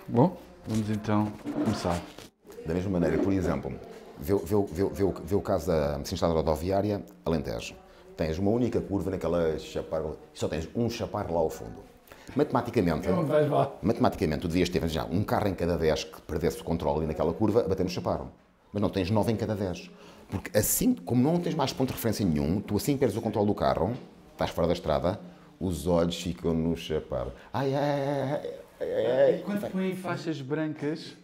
Bom, vamos então começar. Da mesma maneira, por exemplo, vê o caso da Sinistral Rodoviária Alentejo. Tens uma única curva naquela chaparra, só tens um chaparro lá ao fundo. Matematicamente, tu devias ter já um carro em cada 10 que perdesse o controle ali naquela curva a bater no chaparro. Mas não tens 9 em cada 10. Porque assim, como não tens mais ponto de referência nenhum, tu assim perdes o controle do carro, estás fora da estrada, os olhos ficam no chaparro. Ai, ai, ai, ai, ai. E quando põem faixas brancas,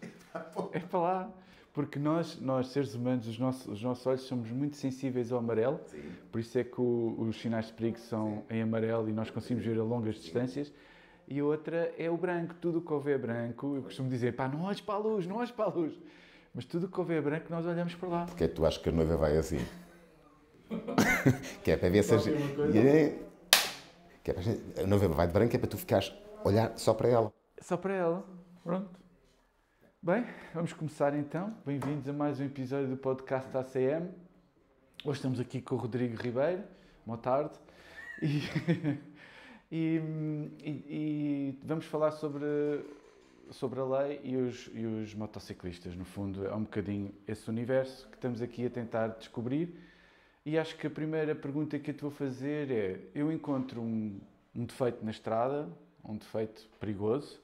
é para lá. Porque nós seres humanos, os nossos olhos somos muito sensíveis ao amarelo. Sim. Por isso é que os sinais de perigo são em amarelo e nós conseguimos ver a longas distâncias. E outra é o branco. Tudo o que houver branco, eu costumo dizer, pá, não olhes para a luz, não olhes para a luz. Mas tudo o que houver branco, nós olhamos para lá. Porque é que tu achas que a noiva vai assim? Que é para ver se que é para... A noiva vai de branco é para tu ficares a olhar só para ela. Só para ela. Pronto. Bem, vamos começar então. Bem-vindos a mais um episódio do podcast da ACM. Hoje estamos aqui com o Rodrigo Ribeiro. Boa tarde. E vamos falar sobre a lei e os motociclistas. No fundo, é um bocadinho esse universo que estamos aqui a tentar descobrir. E acho que a primeira pergunta que eu te vou fazer é: eu encontro um defeito na estrada, um defeito perigoso,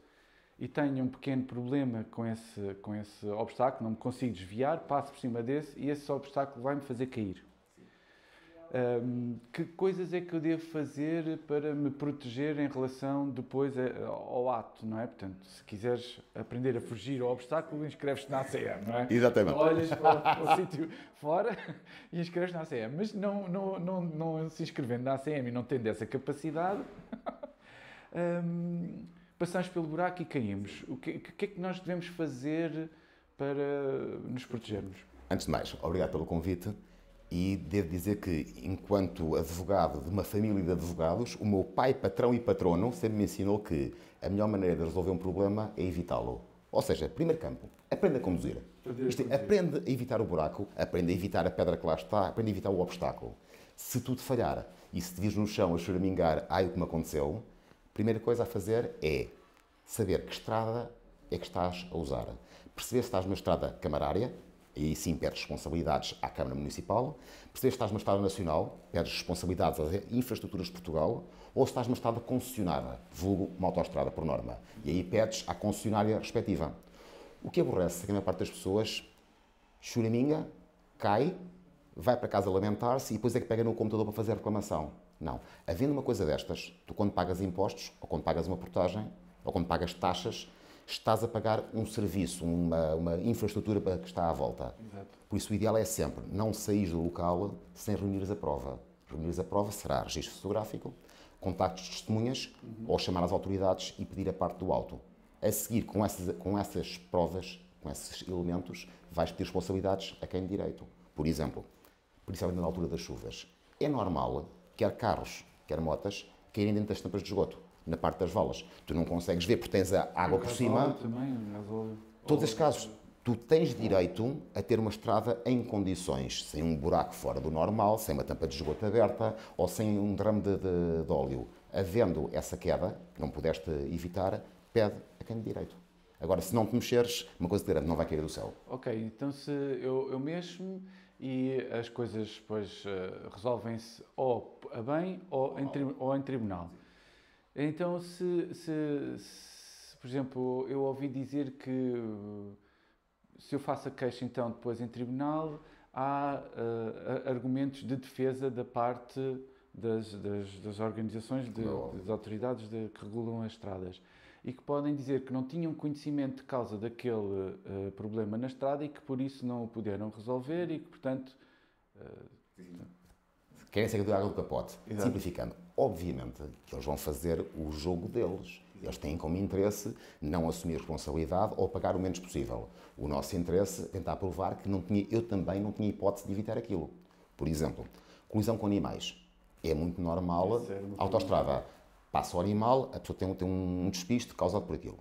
e tenho um pequeno problema com esse obstáculo, não me consigo desviar, passo por cima desse e esse obstáculo vai-me fazer cair. Que coisas é que eu devo fazer para me proteger em relação depois ao ato, não é? Portanto, se quiseres aprender a fugir ao obstáculo, inscreves-te na ACM, não é? Exatamente. Olhas para o sítio fora e inscreves-te na ACM. Mas não se inscrevendo na ACM e não tendo essa capacidade... passamos pelo buraco e caímos. O que é que nós devemos fazer para nos protegermos? Antes de mais, obrigado pelo convite e devo dizer que, enquanto advogado de uma família de advogados, o meu pai, patrão e patrono, sempre me ensinou que a melhor maneira de resolver um problema é evitá-lo. Ou seja, primeiro campo, aprenda a conduzir. Aprende a evitar o buraco, aprende a evitar a pedra que lá está, aprende a evitar o obstáculo. Se tudo falhar e se te vires no chão a choramingar, ai o que me aconteceu, a primeira coisa a fazer é saber que estrada é que estás a usar. Perceber se estás numa estrada camarária, e aí sim perdes responsabilidades à Câmara Municipal. Perceber se estás numa estrada nacional, perdes responsabilidades às infraestruturas de Portugal, ou se estás numa estrada concessionada, vulgo uma autoestrada por norma. E aí pedes à concessionária respectiva. O que aborrece é que a maior parte das pessoas choraminga, cai, vai para casa lamentar-se e depois é que pega no computador para fazer a reclamação. Não. Havendo uma coisa destas, tu quando pagas impostos, ou quando pagas uma portagem, ou quando pagas taxas, estás a pagar um serviço, uma infraestrutura que está à volta. Exato. Por isso o ideal é sempre não sair do local sem reunires a prova. Reunires a prova será registro fotográfico, contactos de testemunhas, ou chamar as autoridades e pedir a parte do auto. A seguir, com essas provas, com esses elementos, vais pedir responsabilidades a quem de direito. Por exemplo, principalmente na altura das chuvas, é normal, quer carros, quer motas, caírem dentro das tampas de esgoto, na parte das valas. Tu não consegues ver porque tens a água por cima. Todos estes casos, tu tens direito a ter uma estrada em condições, sem um buraco fora do normal, sem uma tampa de esgoto aberta ou sem um derrame de óleo. Havendo essa queda, que não pudeste evitar, pede a quem de direito. Agora, se não te mexeres, uma coisa de grande não vai cair do céu. Ok, então se eu mexo-me e as coisas depois resolvem-se ou a bem ou em tribunal. Então, por exemplo, eu ouvi dizer que se eu faço a queixa então depois em tribunal, há argumentos de defesa da parte das organizações, das autoridades que regulam as estradas e que podem dizer que não tinham conhecimento de causa daquele problema na estrada e que por isso não o puderam resolver e que, portanto... Querem sair do água do capote. Exato. Simplificando, obviamente que eles vão fazer o jogo deles. Eles têm como interesse não assumir responsabilidade ou pagar o menos possível. O nosso interesse é tentar provar que eu também não tinha hipótese de evitar aquilo. Por exemplo, colisão com animais. É muito normal, autoestrada, passa o animal, a pessoa tem um despiste causado por aquilo.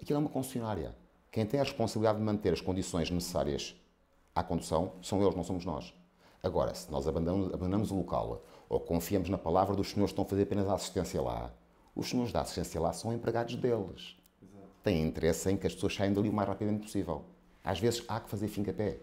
Aquilo é uma concessionária. Quem tem a responsabilidade de manter as condições necessárias à condução são eles, não somos nós. Agora, se nós abandonamos o local ou confiamos na palavra dos senhores que estão a fazer apenas a assistência lá, os senhores da assistência lá são empregados deles. Exato. têm interesse em que as pessoas saiam dali o mais rapidamente possível. Às vezes há que fazer fim-capé.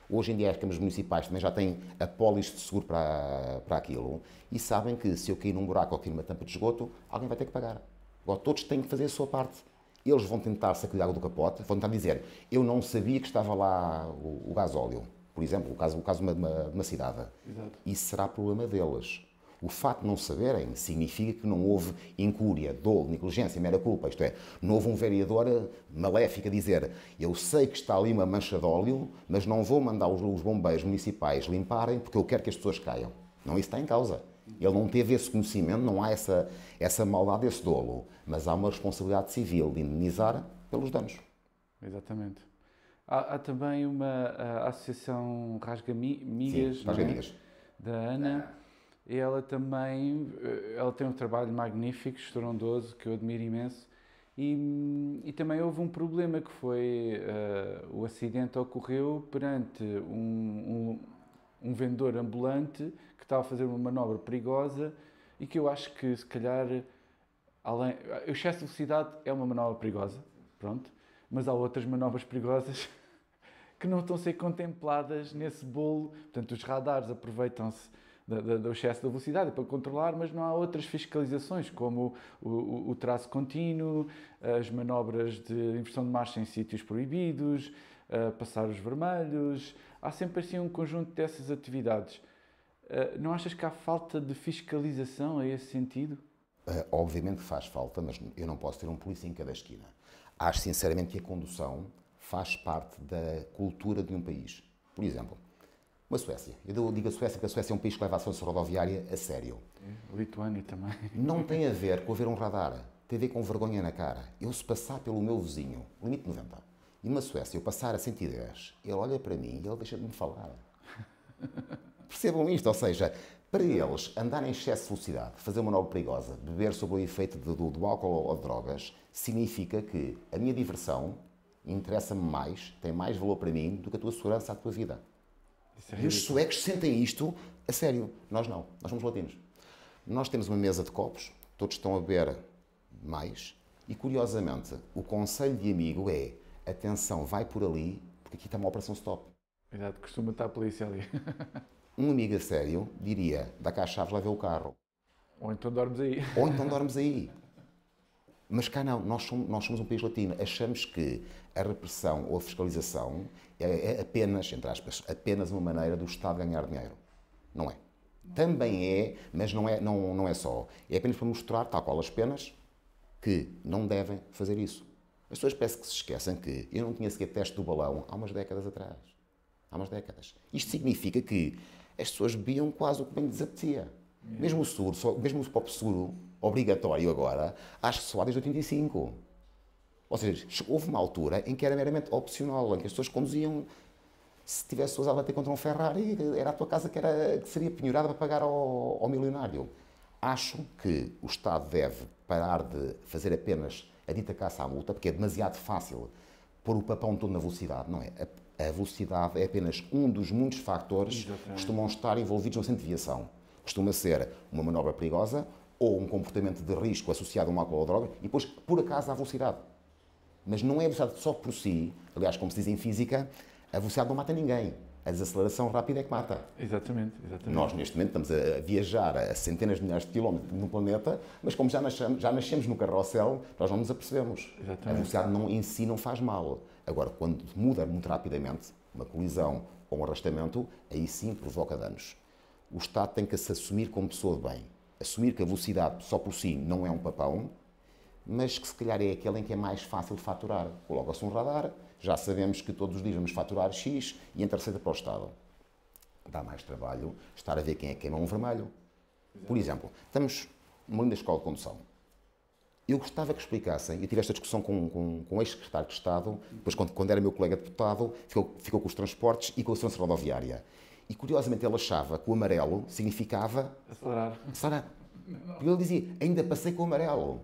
Hoje em dia as câmaras municipais também já têm apólices de seguro para aquilo e sabem que se eu cair num buraco ou cair numa tampa de esgoto, alguém vai ter que pagar. Agora, todos têm que fazer a sua parte. Eles vão tentar sacar água do capote, vão tentar dizer eu não sabia que estava lá o gasóleo, por exemplo, o caso de uma cidade. Exato. Isso será problema deles. O facto de não saberem significa que não houve incúria, dolo, negligência, mera culpa. Isto é, não houve um vereador maléfico a dizer eu sei que está ali uma mancha de óleo, mas não vou mandar os bombeiros municipais limparem porque eu quero que as pessoas caiam. Não, isso está em causa. Ele não teve esse conhecimento, não há essa maldade, esse dolo. Mas há uma responsabilidade civil de indemnizar pelos danos. Exatamente. Há também a Associação Rasga-Migas, Sim, Rasga-Migas, da Ana. E ela também tem um trabalho magnífico, estrondoso, que eu admiro imenso. E também houve um problema que foi o acidente ocorreu perante um vendedor ambulante que estava a fazer uma manobra perigosa e que eu acho que se calhar o excesso de velocidade é uma manobra perigosa, pronto, mas há outras manobras perigosas que não estão a ser contempladas nesse bolo. Portanto, os radares aproveitam-se do excesso da velocidade para controlar, mas não há outras fiscalizações, como o traço contínuo, as manobras de inversão de marcha em sítios proibidos, passar os vermelhos. Há sempre assim um conjunto dessas atividades. Não achas que há falta de fiscalização a esse sentido? Obviamente que faz falta, mas eu não posso ter um polícia em cada esquina. Acho sinceramente que a condução faz parte da cultura de um país. Por exemplo, uma Suécia. Eu digo a Suécia porque a Suécia é um país que leva a segurança rodoviária a sério. Lituânia também. Não tem a ver com haver um radar, tem a ver com vergonha na cara. Eu se passar pelo meu vizinho, limite 90, e numa Suécia eu passar a 110, ele olha para mim e ele deixa de me falar. Percebam isto, ou seja, para eles andar em excesso de velocidade, fazer uma manobra perigosa, beber sob o efeito do álcool ou de drogas, significa que a minha diversão interessa-me mais, tem mais valor para mim do que a tua segurança, a tua vida. E os suecos sentem isto a sério. Nós não. Nós somos latinos. Nós temos uma mesa de copos, todos estão a beber mais, e curiosamente, o conselho de amigo é atenção, vai por ali, porque aqui está uma operação stop. Exato, costuma estar a polícia ali. Um amigo a sério diria, dá cá as chaves, leva o carro. Ou então dormes aí. Ou então dormes aí. Mas cá não, nós somos um país latino. Achamos que a repressão ou a fiscalização é apenas, entre aspas, apenas uma maneira do Estado ganhar dinheiro. Não é. Também é, mas não é só. É apenas para mostrar, tal qual as penas, que não devem fazer isso. As pessoas parece que se esquecem que eu não tinha sequer teste do balão há umas décadas atrás. Há umas décadas. Isto significa que as pessoas bebiam quase o que bem lhes apetecia. Mesmo o seguro, mesmo o próprio seguro obrigatório agora, acho que só há desde 85. Ou seja, houve uma altura em que era meramente opcional, em que as pessoas conduziam, se tivesse pessoas a bater contra um Ferrari, era a tua casa que seria penhorada para pagar ao milionário. Acho que o Estado deve parar de fazer apenas a dita caça à multa, porque é demasiado fácil pôr o papão todo na velocidade, não é? A velocidade é apenas um dos muitos fatores que costumam estar envolvidos no acidente de viação. Costuma ser uma manobra perigosa ou um comportamento de risco associado a uma álcool ou droga e depois, por acaso, a velocidade. Mas não é a velocidade só por si. Aliás, como se diz em física, a velocidade não mata ninguém. A desaceleração rápida é que mata. Exatamente. Nós, neste momento, estamos a viajar a centenas de milhares de quilómetros no planeta, mas como já nascemos no carrossel, nós não nos apercebemos. Exatamente. A velocidade em si não faz mal. Agora, quando muda muito rapidamente, uma colisão ou um arrastamento, aí sim provoca danos. O Estado tem que se assumir como pessoa de bem. Assumir que a velocidade só por si não é um papão, mas que se calhar é aquele em que é mais fácil de faturar. Coloca-se um radar, já sabemos que todos os dias vamos faturar X e entra a receita para o Estado. Dá mais trabalho estar a ver quem é que queima um vermelho. Por exemplo, estamos numa linda escola de condução. Eu gostava que explicassem, eu tive esta discussão com o ex-secretário de Estado, depois quando era meu colega deputado, ficou com os transportes e com a segurança rodoviária. E curiosamente ele achava que o amarelo significava acelerar. E ele dizia, ainda passei com o amarelo.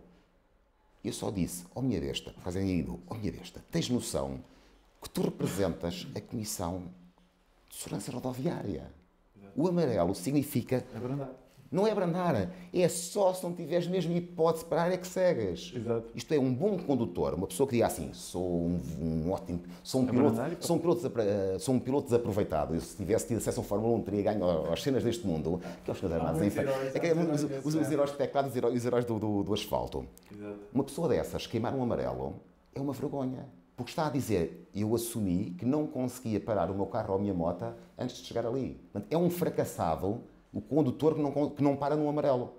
Eu só disse, minha besta, por causa ido, minha besta, tens noção que tu representas a Comissão de Segurança Rodoviária. O amarelo significa Não é abrandar, é só se não tiveres mesmo hipótese de parar é que cegas. Exato. Isto é, um bom condutor, uma pessoa que diga assim, sou um ótimo, sou um piloto desaproveitado. Eu, se tivesse tido acesso a um Fórmula 1, teria ganho às cenas deste mundo, aqueles que armados em os heróis de teclado e os heróis do asfalto. Exato. Uma pessoa dessas queimar um amarelo é uma vergonha. Porque está a dizer, eu assumi que não conseguia parar o meu carro ou a minha moto antes de chegar ali. Portanto, é um fracassado o condutor que não para no amarelo.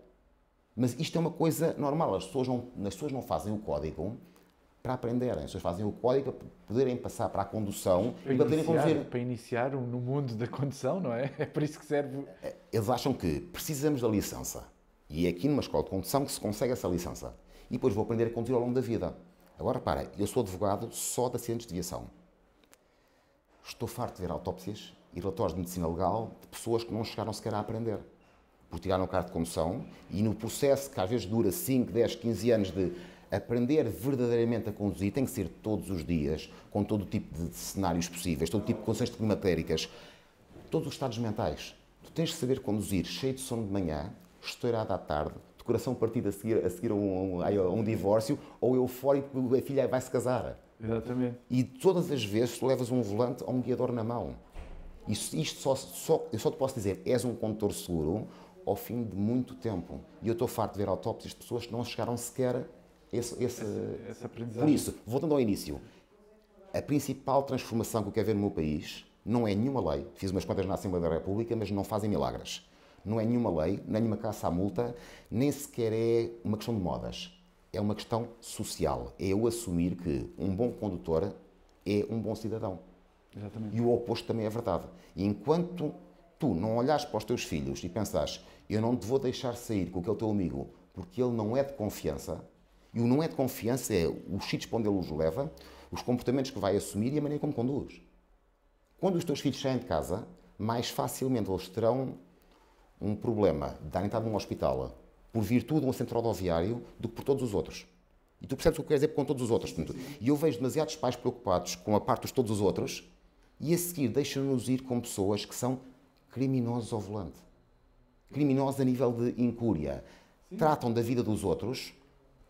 Mas isto é uma coisa normal. As pessoas não fazem o código para aprenderem. As pessoas fazem o código para poderem passar para a condução e para poderem conduzir. Para iniciar no mundo da condução, não é? É para isso que serve. Eles acham que precisamos da licença. E é aqui numa escola de condução que se consegue essa licença. E depois vou aprender a conduzir ao longo da vida. Agora, repara, eu sou advogado só de acidentes de viação. Estou farto de ver autópsias e relatórios de medicina legal de pessoas que não chegaram sequer a aprender. Porque tiraram o carro de condução e no processo, que às vezes dura 5, 10, 15 anos de aprender verdadeiramente a conduzir, tem que ser todos os dias, com todo o tipo de cenários possíveis, todo o tipo de condições climatéricas, todos os estados mentais. Tu tens de saber conduzir cheio de sono de manhã, estourado à tarde, de coração partido a seguir a um divórcio, ou eufórico porque a filha vai se casar. Exatamente. E todas as vezes tu levas um volante ou um guiador na mão. Eu só te posso dizer, és um condutor seguro ao fim de muito tempo. E eu estou farto de ver autópsias de pessoas que não chegaram sequer a essa aprendizagem. Por isso, voltando ao início, a principal transformação que eu quero ver no meu país não é nenhuma lei. Fiz umas contas na Assembleia da República, mas não fazem milagres. Não é nenhuma lei, nem nenhuma caça à multa, nem sequer é uma questão de modas. É uma questão social. É eu assumir que um bom condutor é um bom cidadão. Exatamente. E o oposto também é verdade. E enquanto tu não olhares para os teus filhos e pensares, eu não te vou deixar sair com aquele teu amigo porque ele não é de confiança, e o não é de confiança é os sítios para onde ele os leva, os comportamentos que vai assumir e a maneira como conduz. Quando os teus filhos saem de casa, mais facilmente eles terão um problema de darem entrada num hospital por virtude de um centro rodoviário do que por todos os outros. E tu percebes o que eu quero dizer com todos os outros. E eu vejo demasiados pais preocupados com a parte dos todos os outros e a seguir deixam-nos ir com pessoas que são criminosos ao volante. Criminosos a nível de incúria. Sim. Tratam da vida dos outros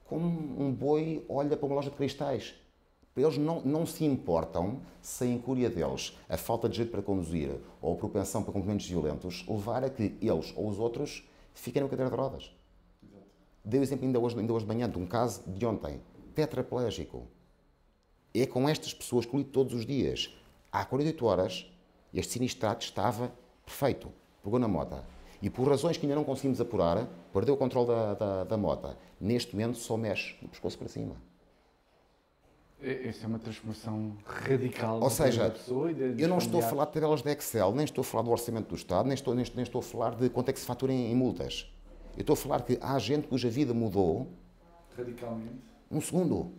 como um boi olha para uma loja de cristais. Eles não se importam se a incúria deles, a falta de jeito para conduzir ou a propensão para comportamentos violentos levar a que eles ou os outros fiquem na cadeira de rodas. Dei o exemplo ainda hoje de manhã de um caso de ontem, tetraplégico. É com estas pessoas que eu lido todos os dias. Há 48 horas, este sinistrado estava perfeito, pegou na moto. E por razões que ainda não conseguimos apurar, perdeu o controle da moto. Neste momento só mexe do pescoço para cima. Essa é uma transformação radical. Ou seja, da pessoa e eu não estou a falar de tabelas de Excel, nem estou a falar do orçamento do Estado, nem estou a falar de quanto é que se fatura em multas. Eu estou a falar que há gente cuja vida mudou radicalmente. Um segundo.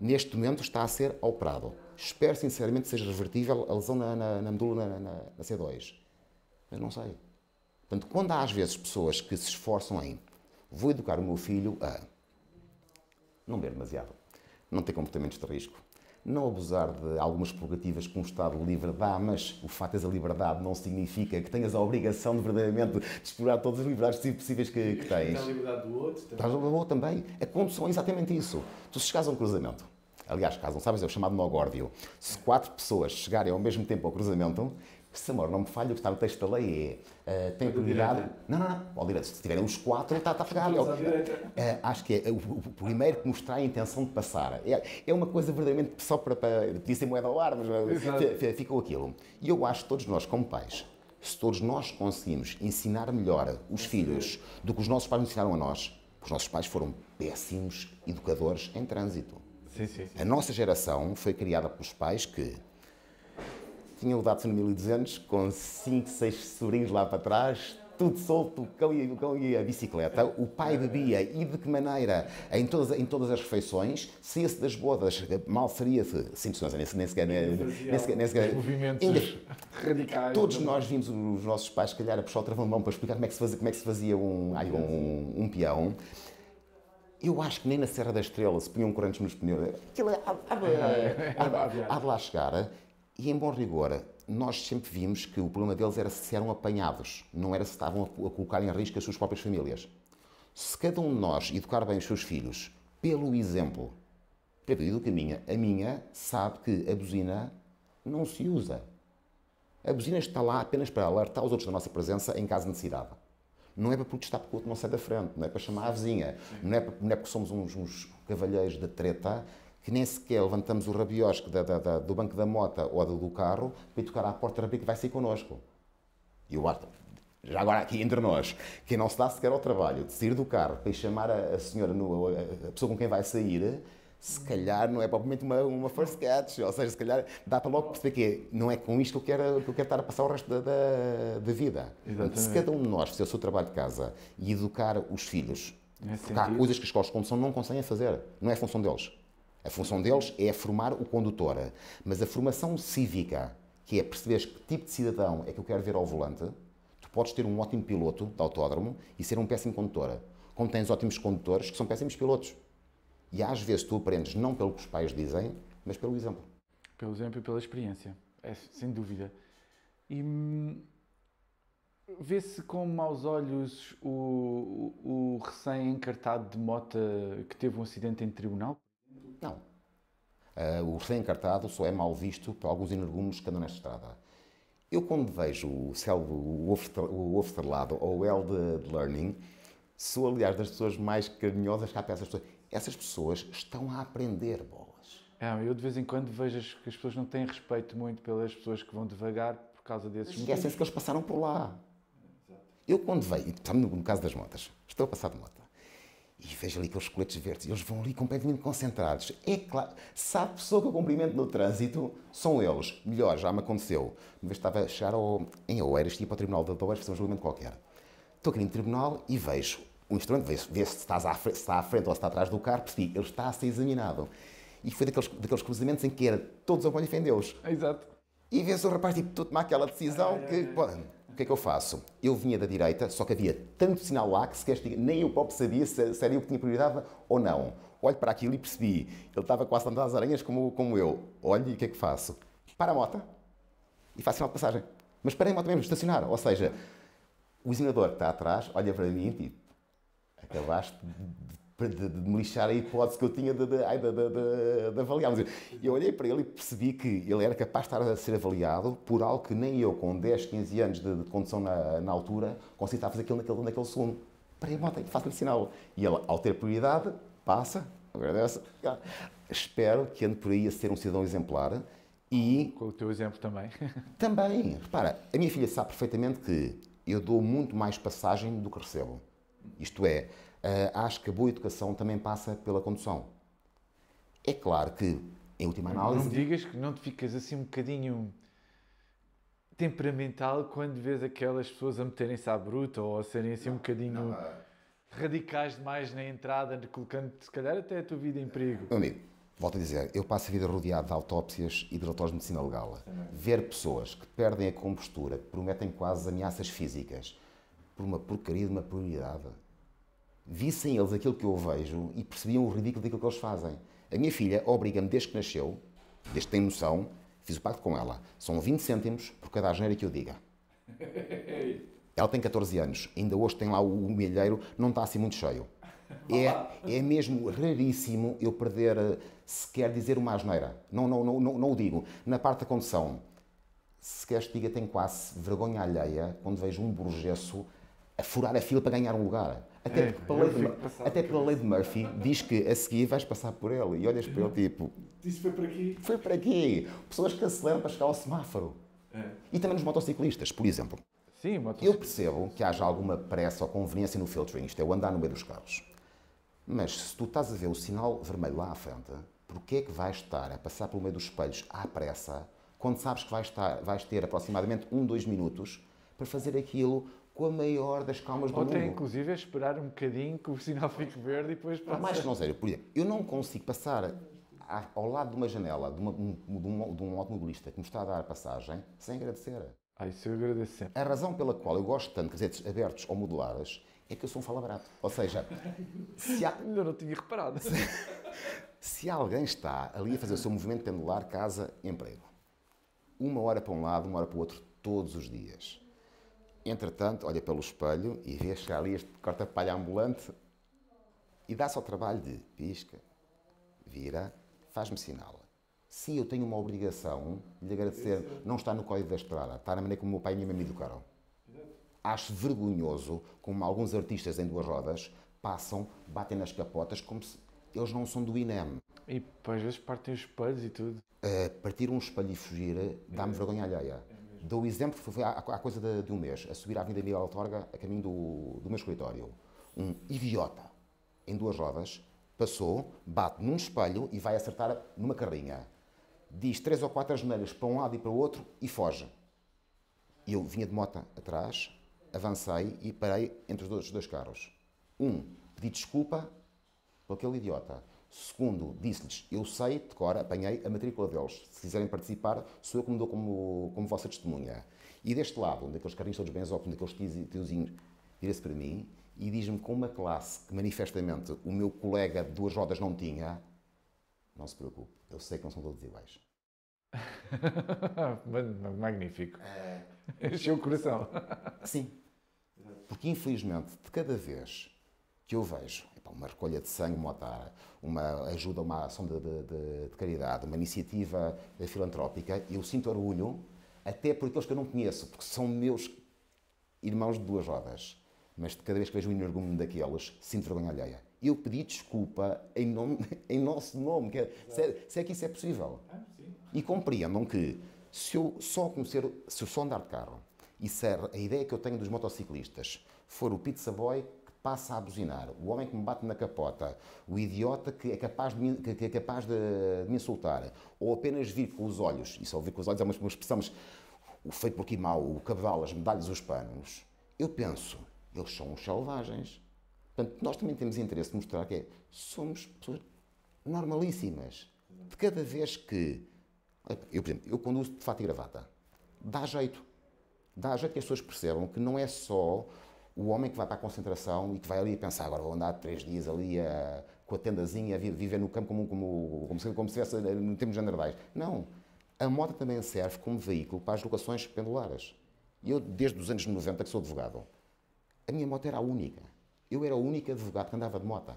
Neste momento está a ser operado. Espero sinceramente que seja revertível a lesão na medula na C2. Mas não sei. Portanto, quando há às vezes pessoas que se esforçam em vou educar o meu filho a não beber demasiado, não ter comportamentos de risco, não abusar de algumas prerrogativas que um Estado livre dá, mas o facto de teres a liberdade não significa que tenhas a obrigação de verdadeiramente de explorar todas as liberdades possíveis que tens. A liberdade do outro também. Estás a liberdade também. A condução é exatamente isso. Tu se chegares a um cruzamento, aliás, caso não sabes, é o chamado nó-górdio. Se 4 pessoas chegarem ao mesmo tempo ao cruzamento, se amor, não me falha, o que está no texto da lei é tem prioridade. Não. Ao direito. Se tiverem os 4, está pegado. Acho que é o primeiro que mostrar a intenção de passar. É uma coisa verdadeiramente só para podia ser moeda ao ar, mas ficou aquilo. E eu acho que todos nós, como pais, se todos nós conseguimos ensinar melhor os filhos do que os nossos pais nos ensinaram a nós, os nossos pais foram péssimos educadores em trânsito. Sim. A nossa geração foi criada pelos pais que tinham o Datsun 1200 com 5, 6 sobrinhos lá para trás, tudo solto, o cão e a bicicleta. O pai bebia e de que maneira? Em todas as refeições, saía-se das bodas, mal seria-se, nem sequer movimentos radicais. Todos nós vimos os nossos pais, se calhar, a puxar o travão para explicar como é que se fazia um peão. Eu acho que nem na Serra da Estrela se punham correntes nos pneus. Aquilo há de lá chegar. E, em bom rigor, nós sempre vimos que o problema deles era se eram apanhados, não era se estavam a colocar em risco as suas próprias famílias. Se cada um de nós educar bem os seus filhos pelo exemplo, eu digo que a minha sabe que a buzina não se usa. A buzina está lá apenas para alertar os outros da nossa presença em caso de necessidade. Não é para protestar porque o outro não sai da frente, não é para chamar a vizinha, não é porque somos uns cavalheiros da treta que nem sequer levantamos o rabiosque do banco da moto ou do carro para ir tocar à porta da rapariga que vai sair connosco. E eu acho, já agora aqui entre nós, quem não se dá sequer ao trabalho de sair do carro para ir chamar a senhora, a pessoa com quem vai sair, se calhar não é propriamente uma first catch, ou seja, se calhar dá para logo perceber que não é com isto que eu quero estar a passar o resto da vida. Exatamente. Se cada um de nós fizer o seu trabalho de casa e educar os filhos, porque há coisas que as escolas de condução não conseguem fazer, não é a função deles. A função deles é formar o condutor, mas a formação cívica, que é perceber que tipo de cidadão é que eu quero ver ao volante, tu podes ter um ótimo piloto de autódromo e ser um péssimo condutor, como tens ótimos condutores que são péssimos pilotos. E às vezes tu aprendes não pelo que os pais dizem, mas pelo exemplo. Pelo exemplo e pela experiência, sem dúvida. E vê-se com maus olhos o recém-encartado de moto que teve um acidente em tribunal? Não. O recém-encartado só é mal visto por alguns energúmenos que andam nesta estrada. Eu, quando vejo o ovo estrelado ou o L de learning, sou, aliás, das pessoas mais carinhosas que há para essas pessoas. Essas pessoas estão a aprender, bolas. Eu, de vez em quando, vejo que as pessoas não têm respeito muito pelas pessoas que vão devagar por causa desses motivos. Esquecem-se que eles passaram por lá. Eu, quando vejo, no caso das motas, estou a passar de moto, e vejo ali aqueles coletes verdes, e eles vão ali completamente concentrados. É claro, se há pessoa que eu cumprimento no trânsito, são eles. Melhor, já me aconteceu. Uma vez estava a chegar em Oeiras, ia para o Tribunal de Oeiras fazer um julgamento qualquer. Estou aqui no tribunal e vejo o instrumento, vê se está à frente ou se está atrás do carro, percebi, ele está a ser examinado. E foi daqueles cruzamentos em que era todos a olho em Deus. Exato. E vê-se o rapaz, tipo, tomar aquela decisão que... Pô, o que é que eu faço? Eu vinha da direita, só que havia tanto sinal lá que sequer nem eu próprio sabia se era eu que tinha prioridade ou não. Olho para aquilo e percebi. Ele estava quase a andar às aranhas como eu. Olho e o que é que faço? Para a moto e faço sinal de passagem. Mas para a moto mesmo, estacionar. Ou seja, o examinador que está atrás olha para mim e tipo, acabaste de me lixar a hipótese que eu tinha de avaliar. Eu olhei para ele e percebi que ele era capaz de estar a ser avaliado por algo que nem eu, com 10, 15 anos de condução na altura, conseguia estar a fazer aquilo naquele segundo. Parei a moto e faço-lhe sinal. E ele, ao ter prioridade, passa, agradece. Espero que ande por aí a ser um cidadão exemplar e... Com o teu exemplo também. Também. Repara, a minha filha sabe perfeitamente que eu dou muito mais passagem do que recebo. Isto é, acho que a boa educação também passa pela condução. É claro que, em última análise... Não me digas que não te ficas assim um bocadinho temperamental quando vês aquelas pessoas a meterem-se à bruta ou a serem assim um bocadinho radicais demais na entrada, colocando se calhar até a tua vida em perigo. Meu amigo, volto a dizer, eu passo a vida rodeado de autópsias e de relatórios de medicina legal. Ver pessoas que perdem a compostura, que prometem quase ameaças físicas, por uma porcaria de uma prioridade. Vissem eles aquilo que eu vejo e percebiam o ridículo daquilo que eles fazem. A minha filha obriga-me, desde que nasceu, desde que tem noção, fiz o pacto com ela, são 20 cêntimos por cada asneira que eu diga. Ela tem 14 anos, ainda hoje tem lá o milheiro, não está assim muito cheio. É mesmo raríssimo eu perder sequer dizer uma asneira. Não o digo. Na parte da condução, sequer diga, tenho quase vergonha alheia quando vejo um burgesso a furar a fila para ganhar um lugar. Até pela lei de Murphy diz que a seguir vais passar por ele e olhas para ele tipo... Isso foi para aqui? Foi para aqui. Pessoas que aceleram para chegar ao semáforo. E também nos motociclistas, por exemplo. Sim, eu percebo que haja alguma pressa ou conveniência no filtering, isto é o andar no meio dos carros. Mas se tu estás a ver o sinal vermelho lá à frente, porquê é que vais estar a passar pelo meio dos espelhos à pressa, quando sabes que vais ter aproximadamente 2 minutos para fazer aquilo com a maior das calmas do mundo? Ou até, inclusive, é esperar um bocadinho que o sinal fique verde e depois passa. Mais que não sério. Por exemplo, eu não consigo passar ao lado de uma janela de um automobilista que me está a dar passagem sem agradecer. Isso eu agradeço sempre. A razão pela qual eu gosto tanto de casetes abertos ou modulares é que eu sou um fala-barato. Ou seja, Eu não tinha reparado. Se alguém está ali a fazer o seu movimento pendular, casa, emprego, uma hora para um lado, uma hora para o outro, todos os dias. Entretanto, olha pelo espelho e vê chegar ali este corta-palha ambulante e dá-se ao trabalho de pisca, vira, faz-me sinal. Sim, eu tenho uma obrigação de lhe agradecer. Não está no código da estrada, está na maneira como o meu pai e a minha mãe me educaram. Acho vergonhoso como alguns artistas em duas rodas passam, batem nas capotas como se eles não são do INEM. E pá, às vezes partem os espelhos e tudo. Partir um espelho e fugir dá-me vergonha alheia. Dou o exemplo, foi há coisa de um mês, a subir a Avenida Miguel Torga, a caminho do meu escritório. Um idiota, em duas rodas, passou, bate num espelho e vai acertar numa carrinha. Diz 3 ou 4 asneiras para um lado e para o outro e foge. Eu vinha de moto atrás, avancei e parei entre os dois carros. Pedi desculpa por aquele idiota. Segundo, disse-lhes, eu sei, de cor, apanhei a matrícula deles. Se quiserem participar, sou eu que me dou como vossa testemunha. E deste lado, um daqueles carrinhos todos benzóculos, um daqueles tiozinhos, vira-se para mim e diz-me com uma classe que manifestamente o meu colega de duas rodas não tinha, não se preocupe, eu sei que não são todos iguais. Magnífico. Encheu o coração. Sim. Porque, infelizmente, de cada vez que eu vejo uma recolha de sangue motar, uma ajuda a uma ação de caridade, uma iniciativa filantrópica, eu sinto orgulho, até por aqueles que eu não conheço, porque são meus irmãos de duas rodas. Mas de cada vez que vejo um energúmeno daqueles, sinto vergonha alheia. Eu pedi desculpa em nosso nome, se é que isso é possível. E compreendam que se eu só andar de carro e se a ideia que eu tenho dos motociclistas for o pizza boy que passa a buzinar, o homem que me bate na capota, o idiota que é capaz de me insultar, ou apenas vir com os olhos, e só vir com os olhos é uma expressão, mas o feito por Quimau, o cabedal, as medalhas, os panos, eu penso, eles são uns selvagens. Portanto, nós também temos interesse de mostrar que somos pessoas normalíssimas. De cada vez que eu, por exemplo, eu conduzo de fato e gravata. Dá jeito. Dá jeito que as pessoas percebam que não é só o homem que vai para a concentração e que vai ali a pensar, agora vou andar 3 dias ali com a tendazinha, a viver no campo como se estivesse no tempo de Jandardais. Não. A moto também serve como veículo para as locações pendulares. Eu, desde os anos 90 que sou advogado, a minha moto era a única. Eu era o único advogado que andava de moto.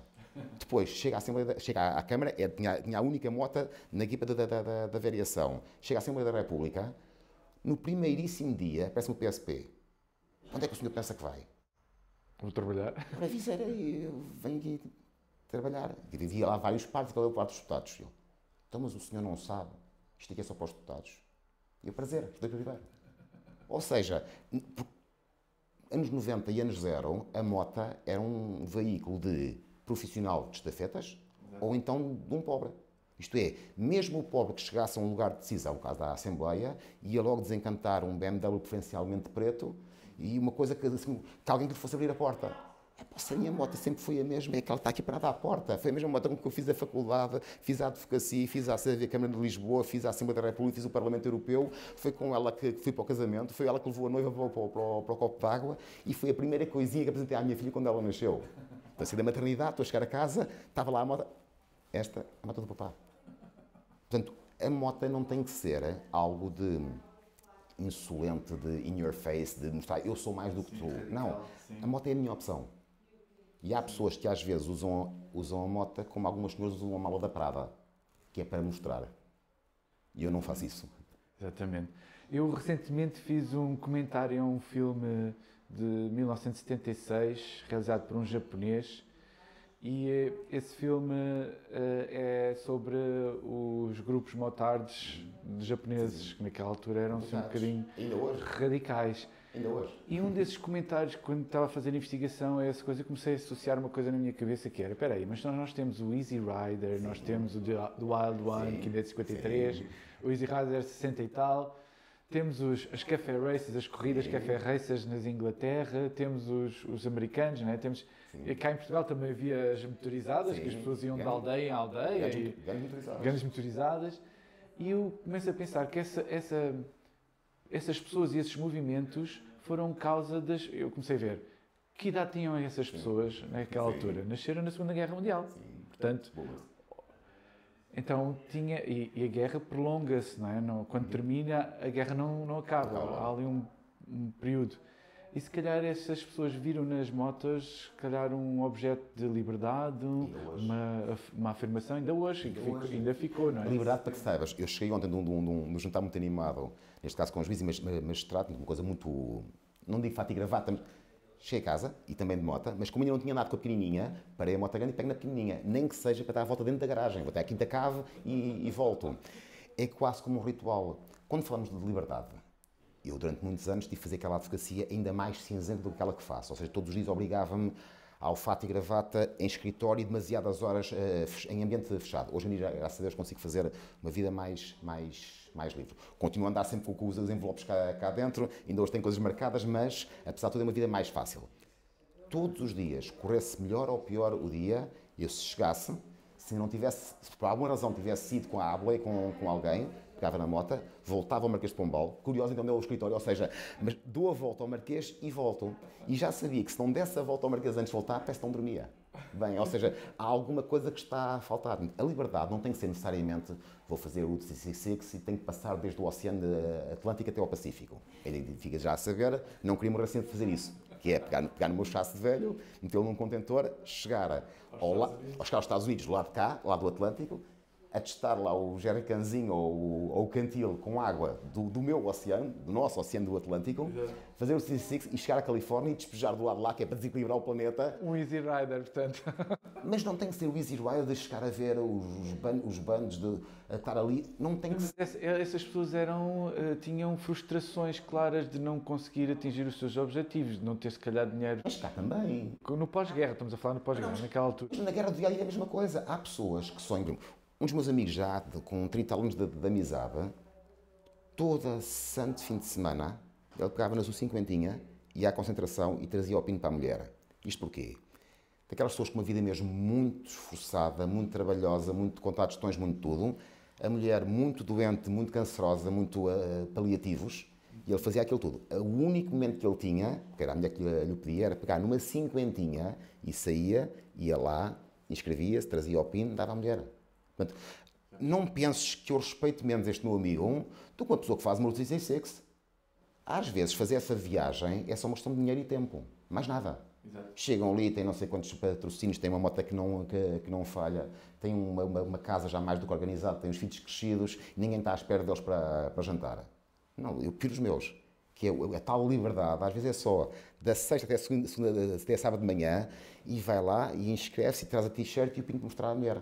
Depois, chega à Câmara, tinha a única moto na equipa da variação. Chega à Assembleia da República, no primeiríssimo dia, aparece-me o PSP. Onde é que o senhor pensa que vai? Vou trabalhar. Para avisar, eu venho aqui trabalhar. E vivia lá vários partes, qual é o parte dos deputados? Eu, então, mas o senhor não sabe, isto aqui é só para os deputados. E eu, prazer, estou a viver. Ou seja, anos 90 e anos 0, a moto era um veículo de profissional de estafetas ou então de um pobre. Isto é, mesmo o pobre que chegasse a um lugar de decisão, no caso da Assembleia, ia logo desencantar um BMW preferencialmente preto e uma coisa que alguém que lhe fosse abrir a porta. A minha moto sempre foi a mesma, é que ela está aqui parada à porta. Foi a mesma moto com que eu fiz a faculdade, fiz a advocacia, fiz a Câmara de Lisboa, fiz a Assembleia da República, fiz o Parlamento Europeu. Foi com ela que fui para o casamento, foi ela que levou a noiva para o copo d'água e foi a primeira coisinha que apresentei à minha filha quando ela nasceu. Então, saí da maternidade, estou a chegar a casa, estava lá a moto. Esta é a moto do papá. Portanto, a moto não tem que ser algo de insolente, de in your face, de mostrar eu sou mais do que tu. Não, a moto é a minha opção. E há pessoas que às vezes usam a moto como algumas senhoras usam a mala da Prada, que é para mostrar. E eu não faço isso. Exatamente. Eu recentemente fiz um comentário a um filme de 1976, realizado por um japonês, e esse filme é sobre os grupos motards japoneses, que naquela altura eram assim, um bocadinho radicais. Ainda hoje. E um desses comentários, quando estava a fazer a investigação a essa coisa, eu comecei a associar uma coisa na minha cabeça que era, espera aí, mas nós temos o Easy Rider, sim, nós temos o Wild One, sim, que ainda é de 53, sim, o Easy Rider é 60 e tal, temos as Café Races, as corridas, sim, Café Races nas Inglaterra, temos os americanos, né? Temos, cá em Portugal também havia as motorizadas, sim, que as pessoas iam de aldeia em aldeia, grandes motorizadas, e eu começo a pensar que essas pessoas e esses movimentos foram causa das... Eu comecei a ver que idade tinham essas pessoas naquela altura. Nasceram na Segunda Guerra Mundial. Portanto, Então tinha, e a guerra prolonga-se, não é? Quando termina, a guerra não acaba, há ali um período. E se calhar essas pessoas viram nas motos, se calhar um objeto de liberdade, uma afirmação, ainda hoje, ainda ficou, não é? Liberdade, para que saibas, eu cheguei ontem de um jantar muito animado, neste caso com os juízes, mas trato de uma coisa muito, não digo fato e gravata, mas cheguei a casa, e também de moto, mas como ainda não tinha nada com a pequenininha, parei a moto grande e pego na pequenininha, nem que seja para dar a volta dentro da garagem, vou até à quinta cave e volto. É quase como um ritual. Quando falamos de liberdade, eu durante muitos anos tive de fazer aquela advocacia ainda mais cinzenta do que aquela que faço, ou seja, todos os dias obrigava-me ao fato e gravata em escritório e demasiadas horas em ambiente fechado. Hoje em dia, graças a Deus, consigo fazer uma vida mais livre. Continuo a andar sempre com os envelopes cá dentro, ainda hoje tenho coisas marcadas, mas, apesar de tudo, é uma vida mais fácil. Todos os dias, corresse melhor ou pior o dia, eu se chegasse, se não tivesse, se por alguma razão tivesse ido com a Ablé, com alguém, pegava na moto, voltava ao Marquês de Pombal, curioso então deu ao escritório, ou seja, mas dou a volta ao Marquês e volto. E já sabia que se não desse a volta ao Marquês antes de voltar, parece que não dormia. Bem, ou seja, há alguma coisa que está a faltar. A liberdade não tem que ser necessariamente vou fazer o CC6 e tenho que passar desde o Oceano Atlântico até ao Pacífico. Ele fica já a saber, não queria morrer sem fazer isso. Que é pegar no meu chasse de velho, metê-lo num contentor, chegar aos Estados Unidos, do lado de cá, lá do Atlântico, a testar lá o jerrycanzinho ou o cantil com água do meu oceano, do nosso oceano do Atlântico, exato, fazer o CC6 e chegar à Califórnia e despejar do lado de lá, que é para desequilibrar o planeta. Um Easy Rider, portanto. Mas não tem que ser o Easy Rider de chegar a ver os bandos, de a estar ali. Não tem que ser. Essas pessoas tinham frustrações claras de não conseguir atingir os seus objetivos, de não ter, se calhar, dinheiro. Mas cá também. No pós-guerra, estamos a falar no pós-guerra, naquela altura. Na guerra do dia é a mesma coisa. Há pessoas que sonham. Um dos meus amigos já, com 30 anos de amizade, todo santo fim de semana, ele pegava na sua cinquentinha, ia à concentração e trazia o pino para a mulher. Isto porquê? Daquelas pessoas com uma vida mesmo muito esforçada, muito trabalhosa, muito com tostões, muito tudo. A mulher muito doente, muito cancerosa, muito paliativos. E ele fazia aquilo tudo. O único momento que ele tinha, que era a mulher que lhe pedia, era pegar numa cinquentinha e saía, ia lá, inscrevia-se, trazia o pino, dava à mulher. Portanto, não penses que eu respeito menos este meu amigo do que uma pessoa que faz uma notícia em sexo. Às vezes, fazer essa viagem é só uma questão de dinheiro e tempo. Mais nada. Exato. Chegam ali, têm não sei quantos patrocínios, têm uma moto que não falha, têm uma casa já mais do que organizada, têm os filhos crescidos, ninguém está à espera deles para jantar. Não, eu prefiro os meus. Que é a tal liberdade, às vezes é só da sexta até sábado de manhã, e vai lá e inscreve-se e traz a t-shirt e o pinto mostrar à mulher.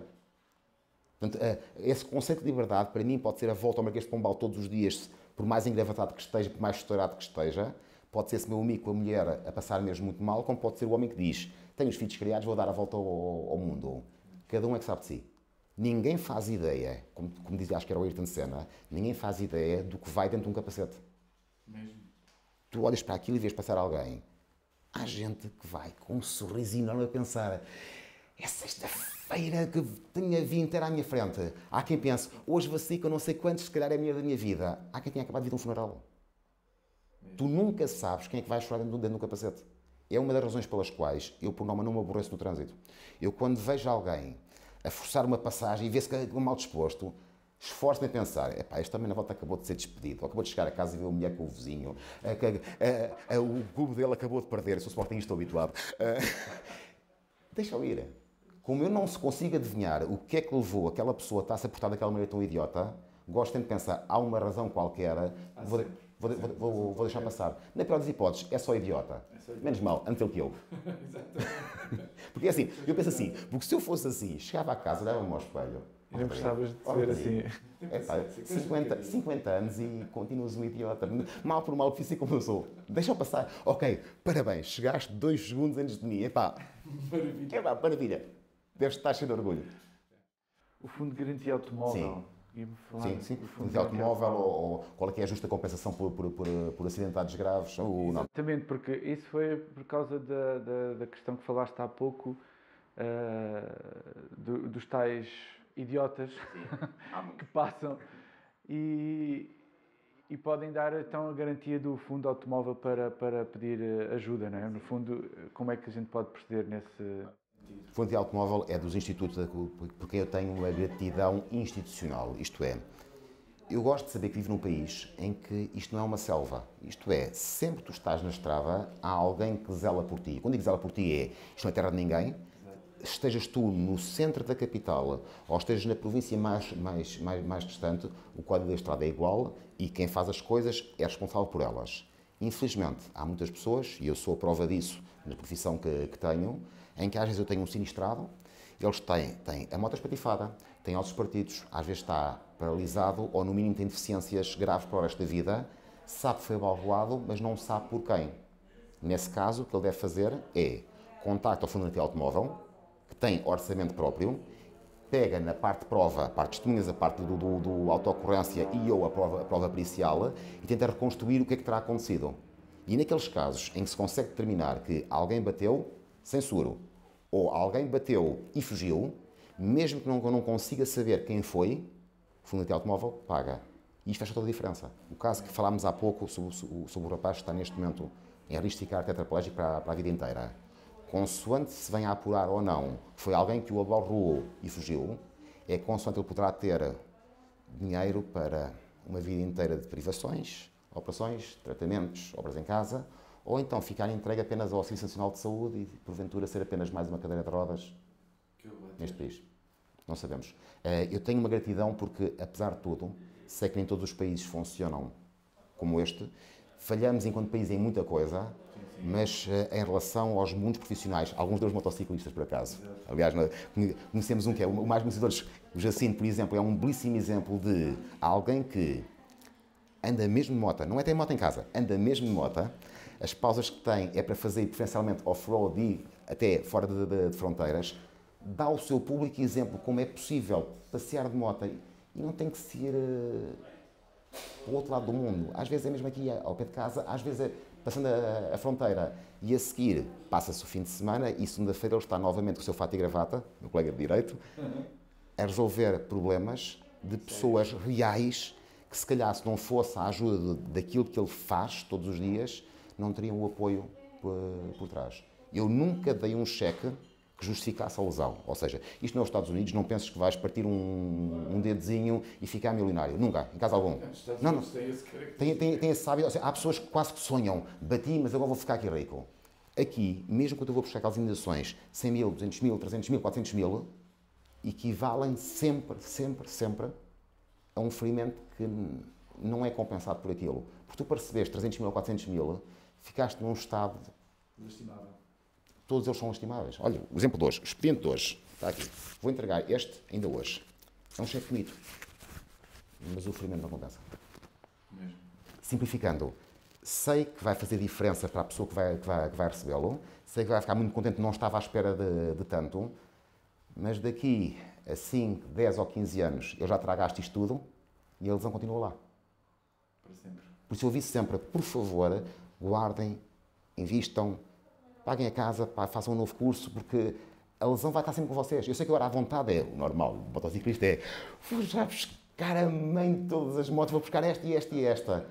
Portanto, esse conceito de liberdade, para mim, pode ser a volta ao Marquês de Pombal todos os dias, por mais engravatado que esteja, por mais estourado que esteja. Pode ser esse meu amigo com a mulher a passar mesmo muito mal, como pode ser o homem que diz: tenho os filhos criados, vou dar a volta ao mundo. Cada um é que sabe de si. Ninguém faz ideia, como dizia, acho que era o Ayrton Senna, ninguém faz ideia do que vai dentro de um capacete. Mesmo. Tu olhas para aquilo e vês passar alguém. Há gente que vai com um sorriso enorme a pensar: é sexta-feira que tenho a vida inteira à minha frente. Há quem pense: hoje vacilo que eu não sei quantos, se calhar é a mulher da minha vida. Há quem tenha acabado de vir de um funeral. Tu nunca sabes quem é que vai chorar dentro do capacete. É uma das razões pelas quais eu, por norma, não me aborreço no trânsito. Eu, quando vejo alguém a forçar uma passagem e vê-se que é mal disposto, esforço-me a pensar: epá, este também na volta acabou de ser despedido, ou acabou de chegar a casa e ver a mulher com o vizinho, o clube dele acabou de perder, eu sou sportinguista, estou habituado. Deixa-o ir. Como eu não se consigo adivinhar o que é que levou aquela pessoa a estar-se a portar daquela maneira tão idiota, gosto de pensar: há uma razão qualquer, vou deixar passar. Na pior das hipóteses, é só idiota. Menos mal, antes ele que eu. Porque é assim, eu penso assim, porque se eu fosse assim, chegava a casa, dava-me ao espelho. E não gostavas de ser assim. 50 anos e continuas um idiota. Mal por mal, difícil como eu sou. Deixa-o passar. Ok, parabéns, chegaste 2 segundos antes de mim. Maravilha. Deves estar cheio de orgulho. O Fundo de Garantia Automóvel. Sim. Fundo de automóvel ou qual é que é a justa compensação por acidentados graves? Ou não? Exatamente, porque isso foi por causa da questão que falaste há pouco, dos tais idiotas que passam e podem dar então a garantia do fundo automóvel para pedir ajuda, não é? No fundo, como é que a gente pode proceder nesse... Fundo de Automóvel é dos institutos por quem eu tenho uma gratidão institucional. Isto é, eu gosto de saber que vivo num país em que isto não é uma selva. Isto é, sempre que tu estás na estrada, há alguém que zela por ti. Quando digo zela por ti isto não é terra de ninguém. Estejas tu no centro da capital ou estejas na província mais distante, o código da estrada é igual e quem faz as coisas é responsável por elas. Infelizmente, há muitas pessoas, e eu sou a prova disso na profissão que tenho, em que às vezes eu tenho um sinistrado, eles têm a moto espatifada, têm altos partidos, às vezes está paralisado ou no mínimo tem deficiências graves para o resto da vida, sabe que foi abalroado, mas não sabe por quem. Nesse caso, o que ele deve fazer é contacto ao Fundo de Automóvel, que tem orçamento próprio, pega na parte de prova, a parte de testemunhas, a parte do autoocorrência e ou a prova pericial e tenta reconstruir o que é que terá acontecido. E naqueles casos em que se consegue determinar que alguém bateu sem seguro ou alguém bateu e fugiu, mesmo que não consiga saber quem foi, o Fundo de Automóvel paga. E isto faz toda a diferença. O caso que falámos há pouco sobre o rapaz que está neste momento em risco de ficar tetraplégico para a vida inteira. Consoante se venha a apurar ou não, foi alguém que o abalroou e fugiu, é consoante ele poderá ter dinheiro para uma vida inteira de privações, operações, tratamentos, obras em casa, ou então ficar entregue apenas ao Auxílio Nacional de Saúde e, porventura, ser apenas mais uma cadeira de rodas neste país. Não sabemos. Eu tenho uma gratidão porque, apesar de tudo, sei que nem todos os países funcionam como este. Falhamos enquanto país em muita coisa, mas em relação aos mundos profissionais, alguns deles motociclistas, por acaso. Aliás, conhecemos um que é o mais conhecedor, o Jacinto, por exemplo, é um belíssimo exemplo de alguém que anda mesmo de moto, não é ter moto em casa, anda mesmo de moto, as pausas que tem é para fazer preferencialmente off-road e até fora de fronteiras, dá ao seu público exemplo como é possível passear de moto e não tem que ser para o outro lado do mundo. Às vezes é mesmo aqui ao pé de casa, às vezes é passando a fronteira e a seguir passa-se o fim de semana e segunda-feira ele está novamente com o seu fato e gravata, meu colega de direito, a resolver problemas de pessoas reais que se calhar se não fosse a ajuda daquilo que ele faz todos os dias, não teriam o apoio por trás. Eu nunca dei um cheque que justificasse a lesão. Ou seja, isto não é os Estados Unidos, não penses que vais partir um dedozinho e ficar milionário. Nunca, em caso algum. Não. Tem esse hábito. Ou seja, há pessoas que quase que sonham, bati, mas agora vou ficar aqui rico. Aqui, mesmo quando eu vou buscar aquelas indenizações, 100 mil, 200 mil, 300 mil, 400 mil, equivalem sempre a um ferimento que não é compensado por aquilo. Porque tu percebeste 300 mil ou 400 mil, ficaste num estado lastimável. Todos eles são lastimáveis. Olha, o exemplo de hoje, o expediente de hoje, está aqui. Vou entregar este ainda hoje. É um cheque bonito, mas o ferimento não compensa. Mesmo. Simplificando, sei que vai fazer diferença para a pessoa que vai recebê-lo, sei que vai ficar muito contente, não estava à espera de tanto, mas daqui a 5, 10 ou 15 anos eu já tragaste isto tudo e a lesão continua lá. Para sempre. Por isso eu aviso sempre, por favor, guardem, invistam, paguem a casa, façam um novo curso, porque a lesão vai estar sempre com vocês. Eu sei que agora a vontade é o normal, o motociclista é vou já buscar a mãe de todas as motos, vou buscar esta e esta e esta.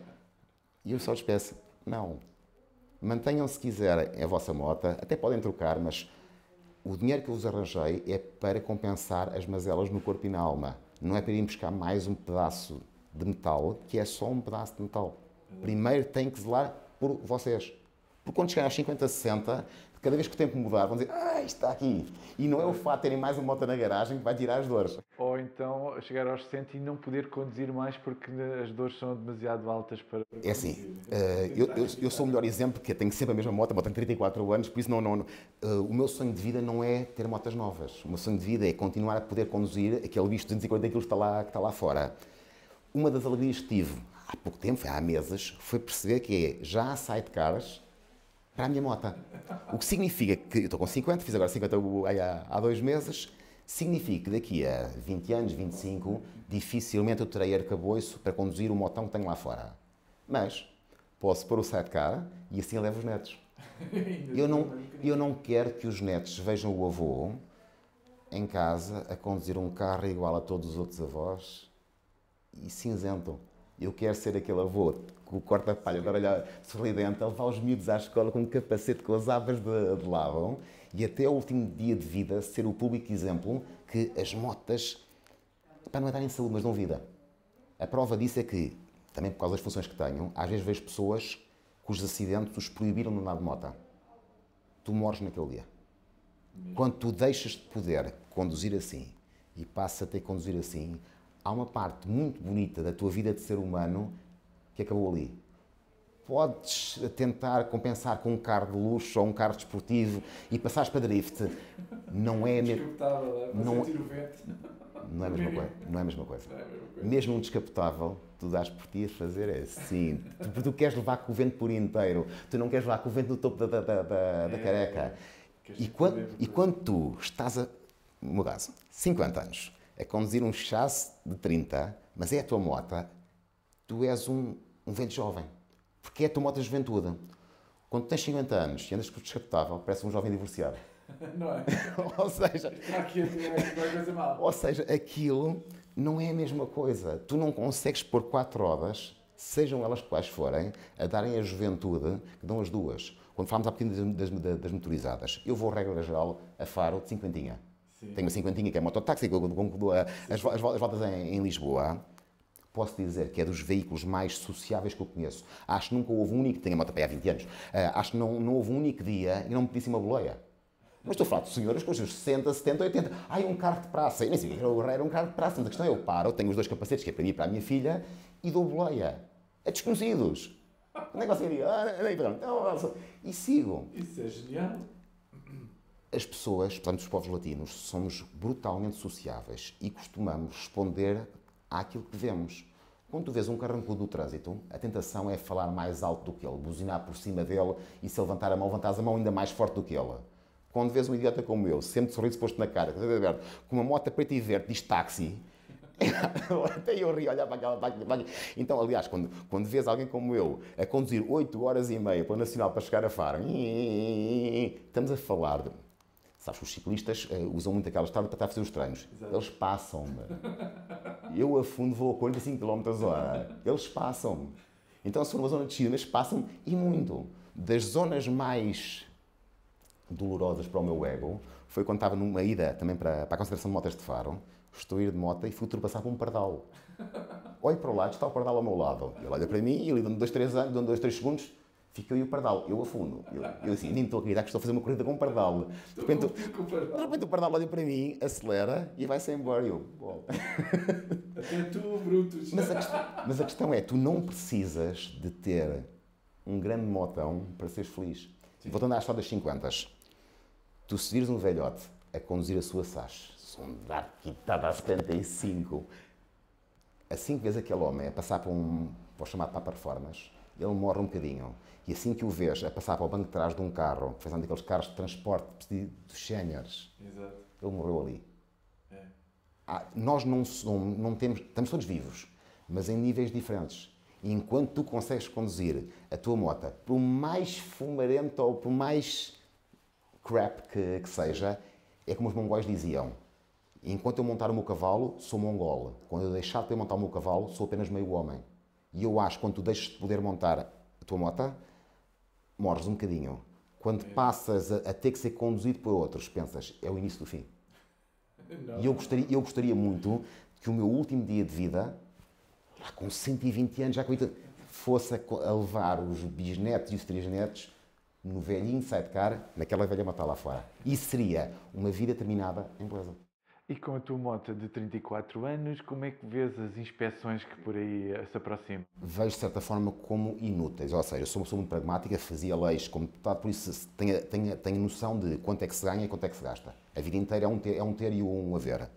E eu só lhes peço, não. Mantenham se quiserem a vossa moto, até podem trocar, mas o dinheiro que eu vos arranjei é para compensar as mazelas no corpo e na alma. Não é para irem buscar mais um pedaço de metal, que é só um pedaço de metal. Primeiro tem que zelar por vocês. Porque quando chegarem aos 50, 60, cada vez que o tempo mudar, vão dizer, está aqui. E não é o fato de terem mais uma moto na garagem que vai tirar as dores. Ou então chegar aos 60 e não poder conduzir mais porque as dores são demasiado altas para... É assim, eu sou o melhor exemplo, porque eu tenho sempre a mesma moto tenho 34 anos, por isso o meu sonho de vida não é ter motas novas. O meu sonho de vida é continuar a poder conduzir aquele bicho de 240 kg que está lá fora. Uma das alegrias que tive há pouco tempo, há meses, foi perceber que já há sidecars para a minha moto. O que significa que eu estou com 50, fiz agora 50 há 2 meses, significa que daqui a 20 anos, 25, dificilmente eu terei arcabouço para conduzir o motão que tenho lá fora. Mas posso pôr o sidecar e assim eu levo os netos. Eu não quero que os netos vejam o avô em casa a conduzir um carro igual a todos os outros avós e cinzento. Eu quero ser aquele avô com o corta-palha de orelha sorridente, a levar os miúdos à escola com um capacete com as abas de lado e até ao último dia de vida ser o público exemplo que as motas, para não é darem saúde, mas dão vida. A prova disso é que, também por causa das funções que tenho, às vezes vejo pessoas cujos acidentes os proibiram de andar de moto. Tu morres naquele dia. Quando tu deixas de poder conduzir assim e passas a ter que conduzir assim, há uma parte muito bonita da tua vida de ser humano que acabou ali. Podes tentar compensar com um carro de luxo ou um carro desportivo e passares para drift. Não é não sentir o vento. Não é a mesma coisa. Não é a mesma coisa. Mesmo um descapotável, tu dás por ti a fazer assim. Tu queres levar com o vento por inteiro. Tu não queres levar com o vento no topo da careca. E quando tu estás no meu caso, 50 anos, a conduzir um chasse de 30, mas é a tua moto, tu és um velho jovem. Porque é a tua moto de juventude. Quando tens 50 anos e andas com o descapotável, parece um jovem divorciado. Não é? Ou seja, aquilo não é a mesma coisa. Tu não consegues pôr 4 rodas, sejam elas quais forem, a darem a juventude que dão as duas. Quando falámos há bocadinho das motorizadas, eu vou, regra geral, a Faro de cinquentinha. Sim. Tenho uma cinquentinha que é mototáxi, que eu dou as voltas em Lisboa. Posso dizer que é dos veículos mais sociáveis que eu conheço. Acho que nunca houve um único, tenho a moto há 20 anos, acho que não houve um único dia e não me pedisse uma boleia. Mas estou a falar de senhoras com os seus 60, 70, 80. Ai, um carro de praça. Eu nem sei, era um carro de praça. Mas a questão é, eu paro, tenho os 2 capacetes, que é para mim e para a minha filha, e dou boleia. A desconhecidos. Não é que você diria, e sigo. Isso é genial. As pessoas, portanto, os povos latinos, somos brutalmente sociáveis e costumamos responder àquilo que vemos. Quando tu vês um carrancudo do trânsito, a tentação é falar mais alto do que ele, buzinar por cima dele e se ele levantar a mão, levantares a mão ainda mais forte do que ele. Quando vês um idiota como eu, sempre de sorriso posto na cara, com uma moto preta e verde, diz táxi, até eu rio olhar para aquela. Então, aliás, quando vês alguém como eu a conduzir 8 horas e meia para o Nacional para chegar a Faro, estamos a falar de. Sabes, os ciclistas usam muito aquela estrada para estar a fazer os treinos. Exato. Eles passam-me. Eu a fundo vou a 45 km/h. Eles passam-me. Então, se for uma zona de descida, eles passam-me e muito. Das zonas mais dolorosas para o meu ego foi quando estava numa ida também para a concentração de motas de Faro. Estou a ir de moto e fui ultrapassar por um pardal. Olho para o lado, está o pardal ao meu lado. Ele olha para mim e ele dá-me 2, 3 segundos, fica eu e o pardal. Eu afundo. Eu assim, nem estou a acreditar que estou a fazer uma corrida com um pardal. De repente o pardal olha para mim, acelera e vai-se embora. Eu, até tu, Brutus. Mas a questão é, tu não precisas de ter um grande motão para seres feliz. Sim. Voltando à história das 50, tu se vires um velhote a conduzir a sua Sash, som da guitarra a 75, assim que vês aquele homem a passar para vou chamar para a performance, ele morre um bocadinho. E assim que o vês a passar para o banco de trás de um carro, fazendo aqueles carros de transporte dos séniores, ele morreu ali. É. Nós não temos, estamos todos vivos, mas em níveis diferentes. E enquanto tu consegues conduzir a tua moto, por mais fumarento ou por mais crap que seja, é como os mongóis diziam. Enquanto eu montar o meu cavalo, sou mongol. Quando eu deixar de poder montar o meu cavalo, sou apenas meio homem. E eu acho que quando tu deixas de poder montar a tua moto, morres um bocadinho. Quando passas a ter que ser conduzido por outros, pensas, é o início do fim. Não. E eu gostaria muito que o meu último dia de vida, lá com 120 anos, já fosse a levar os bisnetos e os trisnetos no velhinho sidecar, naquela velha moto lá fora. Isso seria uma vida terminada em beleza. E com a tua moto de 34 anos, como é que vês as inspeções que por aí se aproximam? Vejo, de certa forma, como inúteis. Ou seja, eu sou uma pessoa muito pragmática, fazia leis como deputado, por isso tenho noção de quanto é que se ganha e quanto é que se gasta. A vida inteira é um ter e um haver.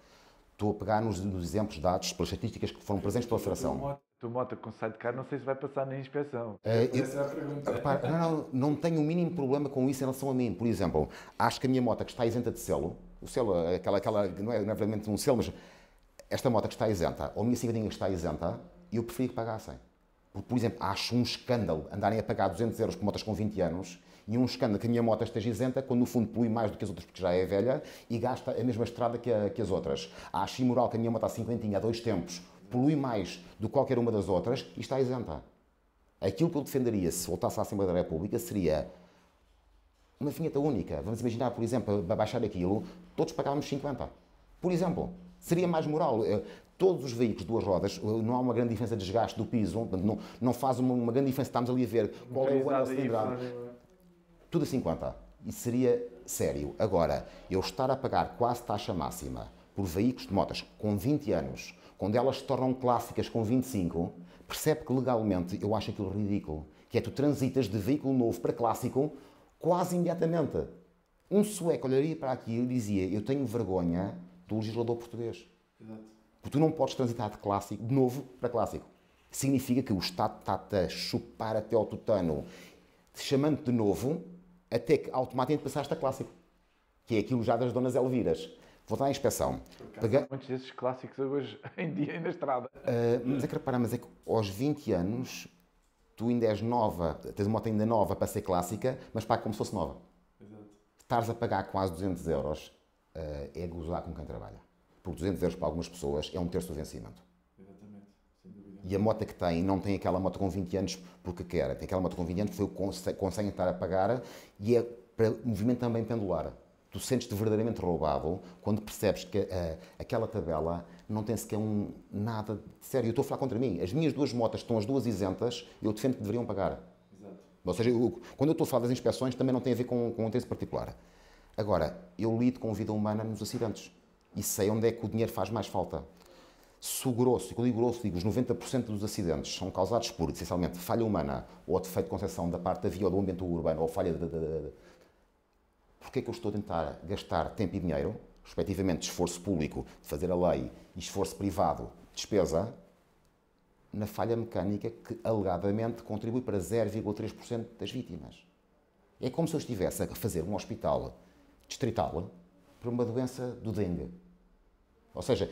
Estou a pegar nos exemplos dados pelas estatísticas que foram presentes pela Federação. A tua moto com sidecar não sei se vai passar na inspeção. Essa é a pergunta. Repara, não tenho o mínimo problema com isso em relação a mim. Por exemplo, acho que a minha moto que está isenta de selo, o selo, aquela não é verdadeiramente um selo, mas esta moto que está isenta, ou a minha cinquentinha que está isenta, eu preferia que pagassem. Porque, por exemplo, acho um escândalo andarem a pagar 200 euros por motas com 20 anos e um escândalo que a minha moto esteja isenta quando no fundo polui mais do que as outras porque já é velha e gasta a mesma estrada que as outras. Acho imoral que a minha moto há 50 há 2 tempos polui mais do que qualquer uma das outras e está isenta. Aquilo que eu defenderia se voltasse à Assembleia da República seria uma vinheta única. Vamos imaginar, por exemplo, para baixar aquilo, todos pagávamos 50. Por exemplo, seria mais moral. Todos os veículos de duas rodas, não há uma grande diferença de desgaste do piso, não faz uma grande diferença, estamos ali a ver qual é o ano da cilindrada. Tudo a 50. Isso seria sério. Agora, eu estar a pagar quase taxa máxima por veículos de motas com 20 anos, quando elas se tornam clássicas com 25, percebe que legalmente eu acho aquilo ridículo. Que é tu transitas de veículo novo para clássico quase imediatamente. Um sueco olharia para aquilo e dizia: eu tenho vergonha do legislador português. Exato. Porque tu não podes transitar de clássico, de novo para clássico. Significa que o Estado está-te a chupar até ao tutano, chamando-te de novo, até que automaticamente passaste a clássico. Que é aquilo já das donas Elviras. Vou dar a inspeção. Muitos desses clássicos hoje em dia na estrada. Mas é que repara, mas é que aos 20 anos tu ainda és nova, tens uma moto ainda nova para ser clássica, mas paga como se fosse nova. Exato. Estares a pagar quase 200 euros é gozar com quem trabalha. Porque 200 euros para algumas pessoas é um terço do vencimento. Exatamente, sem dúvida. E a moto que tem não tem aquela moto com 20 anos porque quer. Tem aquela moto com 20 anos porque foi o que conseguem estar a pagar e é para movimento também pendular. Tu sentes-te verdadeiramente roubado quando percebes que aquela tabela não tem sequer nada de sério. Eu estou a falar contra mim. As minhas duas motas estão as duas isentas, eu defendo que deveriam pagar. Exato. Ou seja, quando eu estou a falar das inspeções também não tem a ver com um interesse particular. Agora, eu lido com a vida humana nos acidentes e sei onde é que o dinheiro faz mais falta. Se o grosso, e quando digo grosso, digo os 90% dos acidentes são causados por, essencialmente, falha humana ou defeito de concepção da parte da via ou do ambiente urbano ou falha Porquê é que eu estou a tentar gastar tempo e dinheiro, respectivamente esforço público de fazer a lei e esforço privado de despesa, na falha mecânica que alegadamente contribui para 0,3% das vítimas? É como se eu estivesse a fazer um hospital distrital para uma doença do dengue. Ou seja,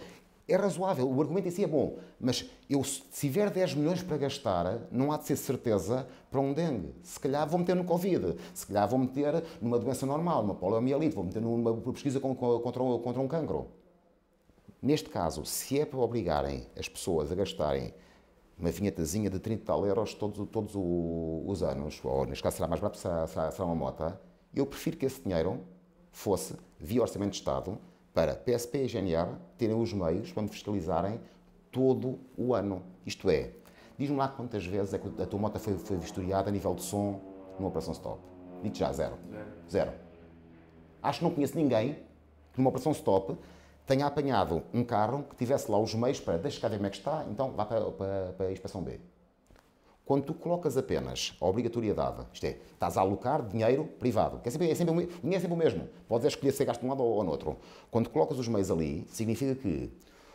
é razoável, o argumento em si é bom, mas eu, se tiver 10 milhões para gastar, não há de ser certeza para um dengue. Se calhar vou meter no Covid, se calhar vou meter numa doença normal, numa poliomielite, vou meter numa pesquisa contra um cancro. Neste caso, se é para obrigarem as pessoas a gastarem uma vinhetazinha de 30 tal euros todos os anos, ou neste caso será mais barato, será uma moto, eu prefiro que esse dinheiro fosse, via Orçamento de Estado, para PSP e GNR terem os meios para me fiscalizarem todo o ano. Isto é, diz-me lá quantas vezes é que a tua moto foi vistoriada a nível de som numa operação stop. Digo já, zero. Zero. Acho que não conheço ninguém que numa operação stop tenha apanhado um carro que tivesse lá os meios para deixa cá ver como é que está, então vá para a inspeção B. Quando tu colocas apenas a obrigatoriedade, isto é, estás a alocar dinheiro privado, que o dinheiro é sempre o mesmo, podes escolher se gasto de um lado ou no outro. Quando colocas os meios ali, significa que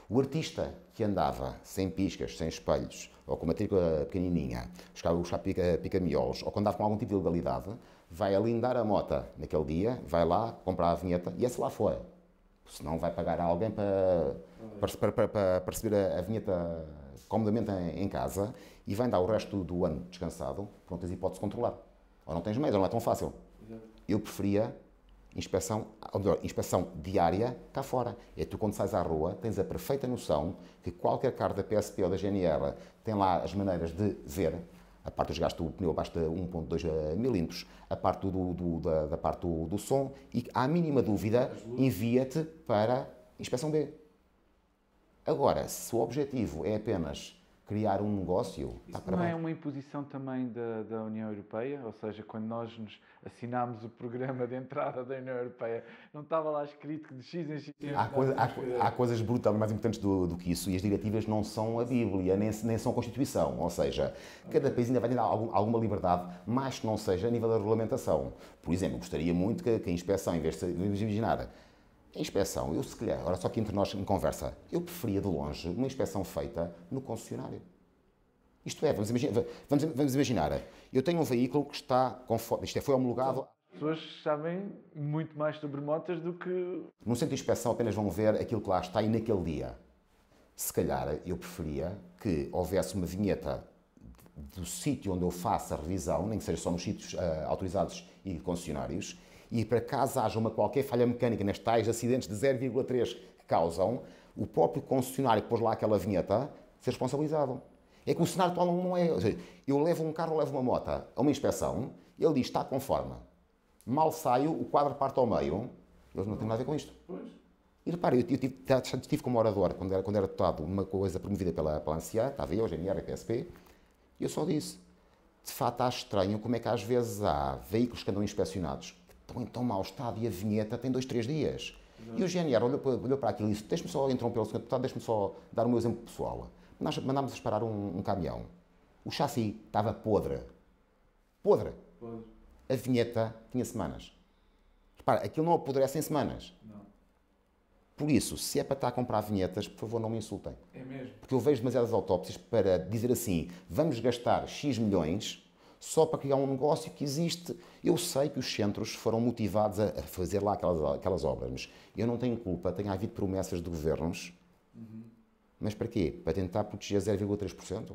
o artista que andava sem piscas, sem espelhos, ou com uma matrícula pequenininha, buscar pica-miolos, ou quando andava com algum tipo de ilegalidade, vai alindar a moto naquele dia, vai lá comprar a vinheta e essa lá foi. Senão vai pagar a alguém para receber a vinheta comodamente em casa e vai andar o resto do ano descansado, porque não tens hipótese de controlar. Ou não tens meios, ou não é tão fácil. Eu preferia inspeção, ou melhor, inspeção diária cá fora. É tu, quando sais à rua, tens a perfeita noção que qualquer carro da PSP ou da GNR tem lá as maneiras de ver a parte dos gastos do pneu abaixo de 1.2 milímetros, a parte da parte do som, e à mínima dúvida envia-te para a inspeção B. Agora, se o objetivo é apenas criar um negócio... Isso não é uma imposição também da União Europeia? Ou seja, quando nós nos assinámos o programa de entrada da União Europeia, não estava lá escrito que de X em X... Há coisas brutalmente mais importantes do que isso, e as diretivas não são a Bíblia, nem são a Constituição. Ou seja, cada país ainda vai ter alguma liberdade, mais que não seja a nível da regulamentação. Por exemplo, gostaria muito que a inspeção, em vez de imaginar... A inspeção, eu se calhar, agora só aqui entre nós em conversa, eu preferia de longe uma inspeção feita no concessionário. Isto é, vamos imaginar, eu tenho um veículo que está conforme, isto é, foi homologado... As pessoas sabem muito mais sobre motas do que... No centro de inspeção apenas vão ver aquilo que lá está e naquele dia. Se calhar eu preferia que houvesse uma vinheta do sítio onde eu faço a revisão, nem que seja só nos sítios autorizados e concessionários, e para caso haja qualquer falha mecânica nestes tais acidentes de 0,3 que causam, o próprio concessionário que pôs lá aquela vinheta ser responsabilizado. É que o cenário atual não é... Ou seja, eu levo um carro ou levo uma moto a uma inspeção, ele diz está conforme. Mal saio, o quadro parte ao meio. Eles não têm nada a ver com isto. Pois. E repare, eu tive como orador, quando era deputado, uma coisa promovida pela ANSIA, estava eu, GNR e PSP, e eu só disse, de facto acho estranho como é que às vezes há veículos que andam inspecionados, que estão em tão mau estado e a vinheta tem 2, 3 dias. Exato. E o GNR olhou para aquilo e disse, deixe-me só interromper o senhor deputado, deixe-me só dar o meu exemplo pessoal. Nós mandámos disparar um caminhão. O chassi estava podre. Podre. A vinheta tinha semanas. Repara, aquilo não apodrece em semanas. Não. Por isso, se é para estar a comprar vinhetas, por favor, não me insultem. É mesmo. Porque eu vejo demasiadas autópsias para dizer assim, vamos gastar X milhões só para criar um negócio que existe. Eu sei que os centros foram motivados a fazer lá aquelas obras, mas eu não tenho culpa, tem havido promessas de governos. Mas para quê? Para tentar proteger 0,3%?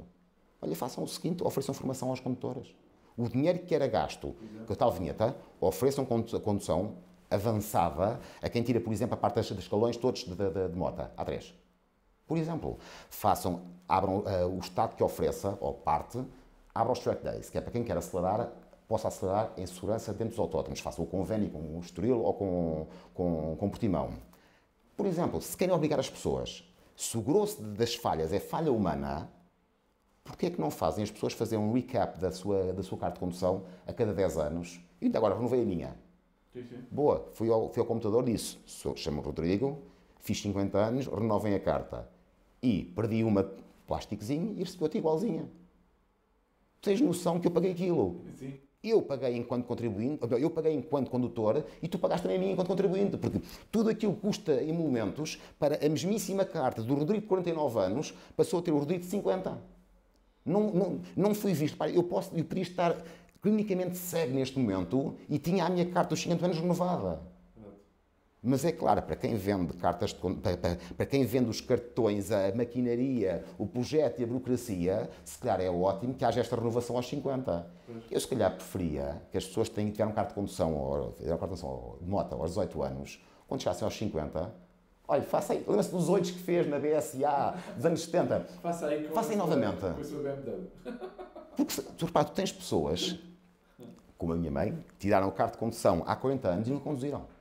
Olha, façam o seguinte, ofereçam formação aos condutores. O dinheiro que era gasto com a tal vinheta, ofereçam condução avançada a quem tira, por exemplo, a parte dos escalões todos de moto, A3. Por exemplo, abram o Estado que ofereça, ou parte, abra os track days, que é para quem quer acelerar, possa acelerar em segurança dentro dos autódromos. Faça o convênio com o Estoril ou com Portimão. Por exemplo, se querem obrigar as pessoas, se o grosso das falhas é falha humana, porquê é que não fazem as pessoas fazer um recap da sua carta de condução a cada 10 anos? E ainda agora renovei a minha. Sim, sim. Boa, fui ao computador e disse, chamo-me Rodrigo, fiz 50 anos, renovem a carta. E perdi uma plásticozinho e recebi outra igualzinha. Tens noção que eu paguei aquilo? Sim. Eu paguei enquanto contribuinte, eu paguei enquanto condutor e tu pagaste também a mim enquanto contribuinte, porque tudo aquilo custa em momentos para a mesmíssima carta do Rodrigo de 49 anos passou a ter o Rodrigo de 50. Não fui visto. Eu podia estar clinicamente cego neste momento e tinha a minha carta dos 50 anos renovada. Mas é claro, para quem vende cartas, para quem vende os cartões, a maquinaria, o projeto e a burocracia, se calhar é ótimo que haja esta renovação aos 50. Eu se calhar preferia que as pessoas que tiveram carta de condução ou de moto aos 18 anos, quando chegassem aos 50, olha, faça aí, lembra-se dos 8 que fez na BSA dos anos 70. Faça aí novamente. Com a sua BMW. Porque, tu tens pessoas, como a minha mãe, que tiraram a carta de condução há 40 anos e não conduziram.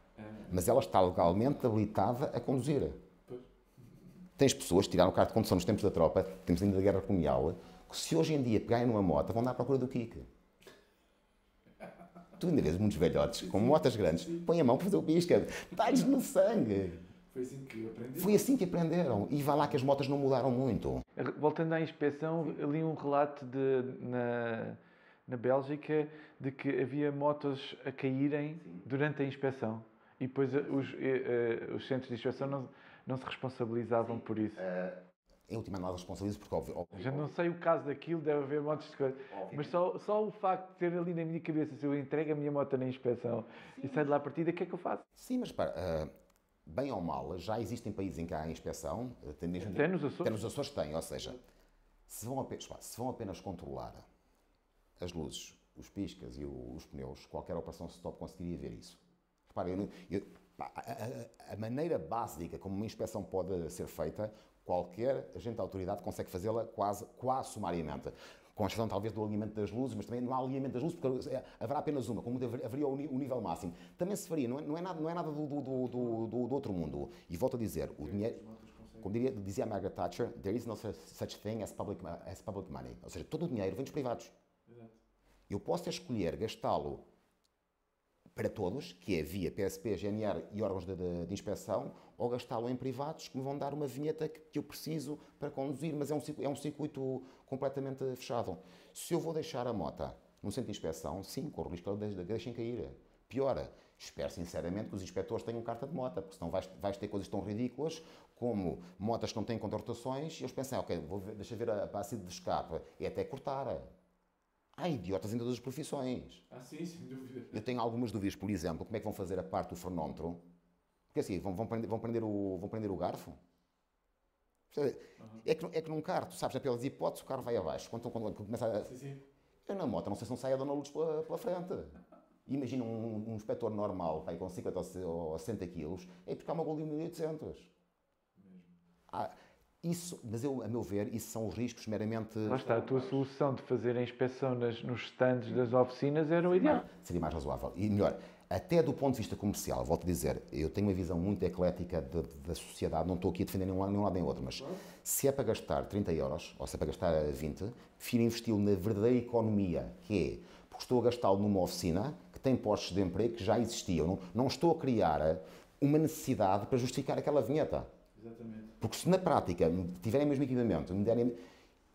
Mas ela está legalmente habilitada a conduzir. Pois. Tens pessoas que tiraram a carta de condução nos tempos da tropa, tempos ainda da guerra colonial, que se hoje em dia pegarem numa moto vão dar à procura do kick. Tu ainda vês muitos velhotes com motas grandes, põem a mão para fazer o pisca, dá-lhes no sangue. Foi assim que aprenderam. Foi assim que aprenderam. E vá lá que as motas não mudaram muito. Voltando à inspeção, li um relato na Bélgica de que havia motos a caírem durante a inspeção. E depois os centros de inspeção não se responsabilizavam por isso. Em última análise responsabilizo porque óbvio. Já não sei o caso daquilo, deve haver motos de coisa. Mas só o facto de ter ali na minha cabeça, se eu entrego a minha moto na inspeção e saio de lá a partida, o que é que eu faço? Sim, mas para, bem ou mal, já existem países em que há inspeção. Mesmo até nos Açores? Até nos Açores tem, ou seja, se vão apenas controlar as luzes, os piscas e os pneus, qualquer operação stop conseguiria ver isso. Repara, a maneira básica como uma inspeção pode ser feita, qualquer agente da autoridade consegue fazê-la quase sumariamente. Com exceção talvez do alinhamento das luzes, mas também não há alinhamento das luzes, porque haverá apenas uma, como haveria o nível máximo. Também se faria, não é nada do outro mundo. E volto a dizer, o dinheiro, como dizia a Margaret Thatcher, there is no such thing as public money. Ou seja, todo o dinheiro vem dos privados. Exato. Eu posso escolher gastá-lo para todos, que é via PSP, GNR e órgãos de inspeção, ou gastá-lo em privados que me vão dar uma vinheta que eu preciso para conduzir, mas é um circuito completamente fechado. Se eu vou deixar a moto num centro de inspeção, sim, corro o risco de deixem cair. Pior, espero sinceramente que os inspectores tenham carta de moto, porque senão vais ter coisas tão ridículas como motas que não têm contrarotações e eles pensam, ok, deixa ver a passagem de escape, é até cortar. Há idiotas em todas as profissões. Sim, sem dúvida. Eu tenho algumas dúvidas, por exemplo, como é que vão fazer a parte do frenómetro? Porque assim, vão prender o garfo? É que num carro, tu sabes, pelas hipóteses, o carro vai abaixo. Quando começa a... Sim. Eu na moto, não sei se não sai a Dona Lourdes pela frente. Imagina um inspetor normal, pai, com 50 ou 60 quilos, é porque há uma Gol 1800. Isso, mas a meu ver, isso são os riscos meramente... Lá está, a tua solução de fazer a inspeção nos stands das oficinas era o ideal. Seria mais razoável. E melhor, Até do ponto de vista comercial, volto a dizer, eu tenho uma visão muito eclética da sociedade, não estou aqui a defender nenhum lado nem outro, mas se é para gastar 30 euros, ou se é para gastar 20, prefiro investi-lo na verdadeira economia, que é, porque estou a gastá-lo numa oficina que tem postos de emprego que já existiam. Não estou a criar uma necessidade para justificar aquela vinheta. Exatamente. Porque se na prática tiverem o mesmo equipamento,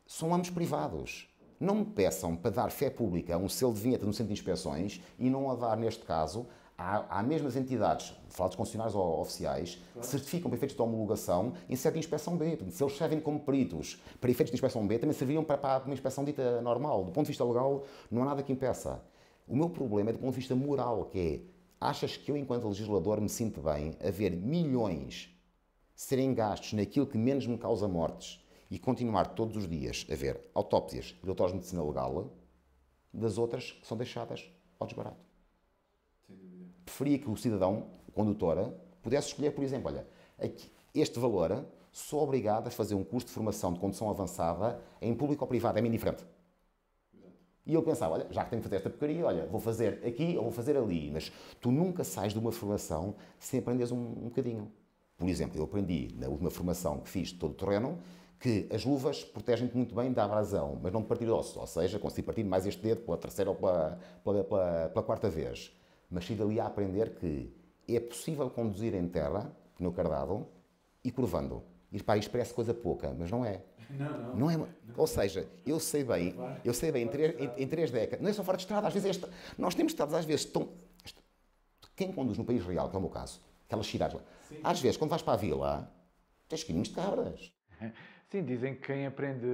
são ambos privados. Não me peçam para dar fé pública a um selo de vinheta no centro de inspeções e não a dar, neste caso, há mesmas entidades, falar dos concessionários ou oficiais, que certificam para efeitos de homologação em sede de inspeção B. Se eles servem como peritos para efeitos de inspeção B, também serviriam para uma inspeção dita normal. Do ponto de vista legal, não há nada que impeça. O meu problema é do ponto de vista moral, que é, achas que eu, enquanto legislador, me sinto bem a ver milhões serem gastos naquilo que menos me causa mortes e continuar todos os dias a ver autópsias e doutoras de medicina legal das outras que são deixadas ao desbarato? Sem dúvida. Preferia que o cidadão, o condutor, pudesse escolher, por exemplo, olha, este valor, sou obrigado a fazer um curso de formação de condução avançada em público ou privado, é-me indiferente. E ele pensava, olha, já que tenho que fazer esta porcaria, olha, vou fazer aqui ou vou fazer ali. Mas tu nunca sais de uma formação sem aprenderes um bocadinho. Por exemplo, eu aprendi na última formação que fiz de todo o terreno que as luvas protegem-te muito bem da abrasão, mas não de partir ossos. Ou seja, consegui partir mais este dedo pela terceira ou pela quarta vez. Mas saí dali a aprender que é possível conduzir em terra, no cardado, e curvando. E pá, isto parece coisa pouca, mas não é. Não é. Ou seja, eu sei bem em 3 décadas. Não é só fora de estrada, às vezes nós temos estradas, às vezes, quem conduz no país real, que é o meu caso, aquelas cidades lá, às vezes, quando vais para a vila, tens caminhos de cabras. Sim, dizem que quem aprende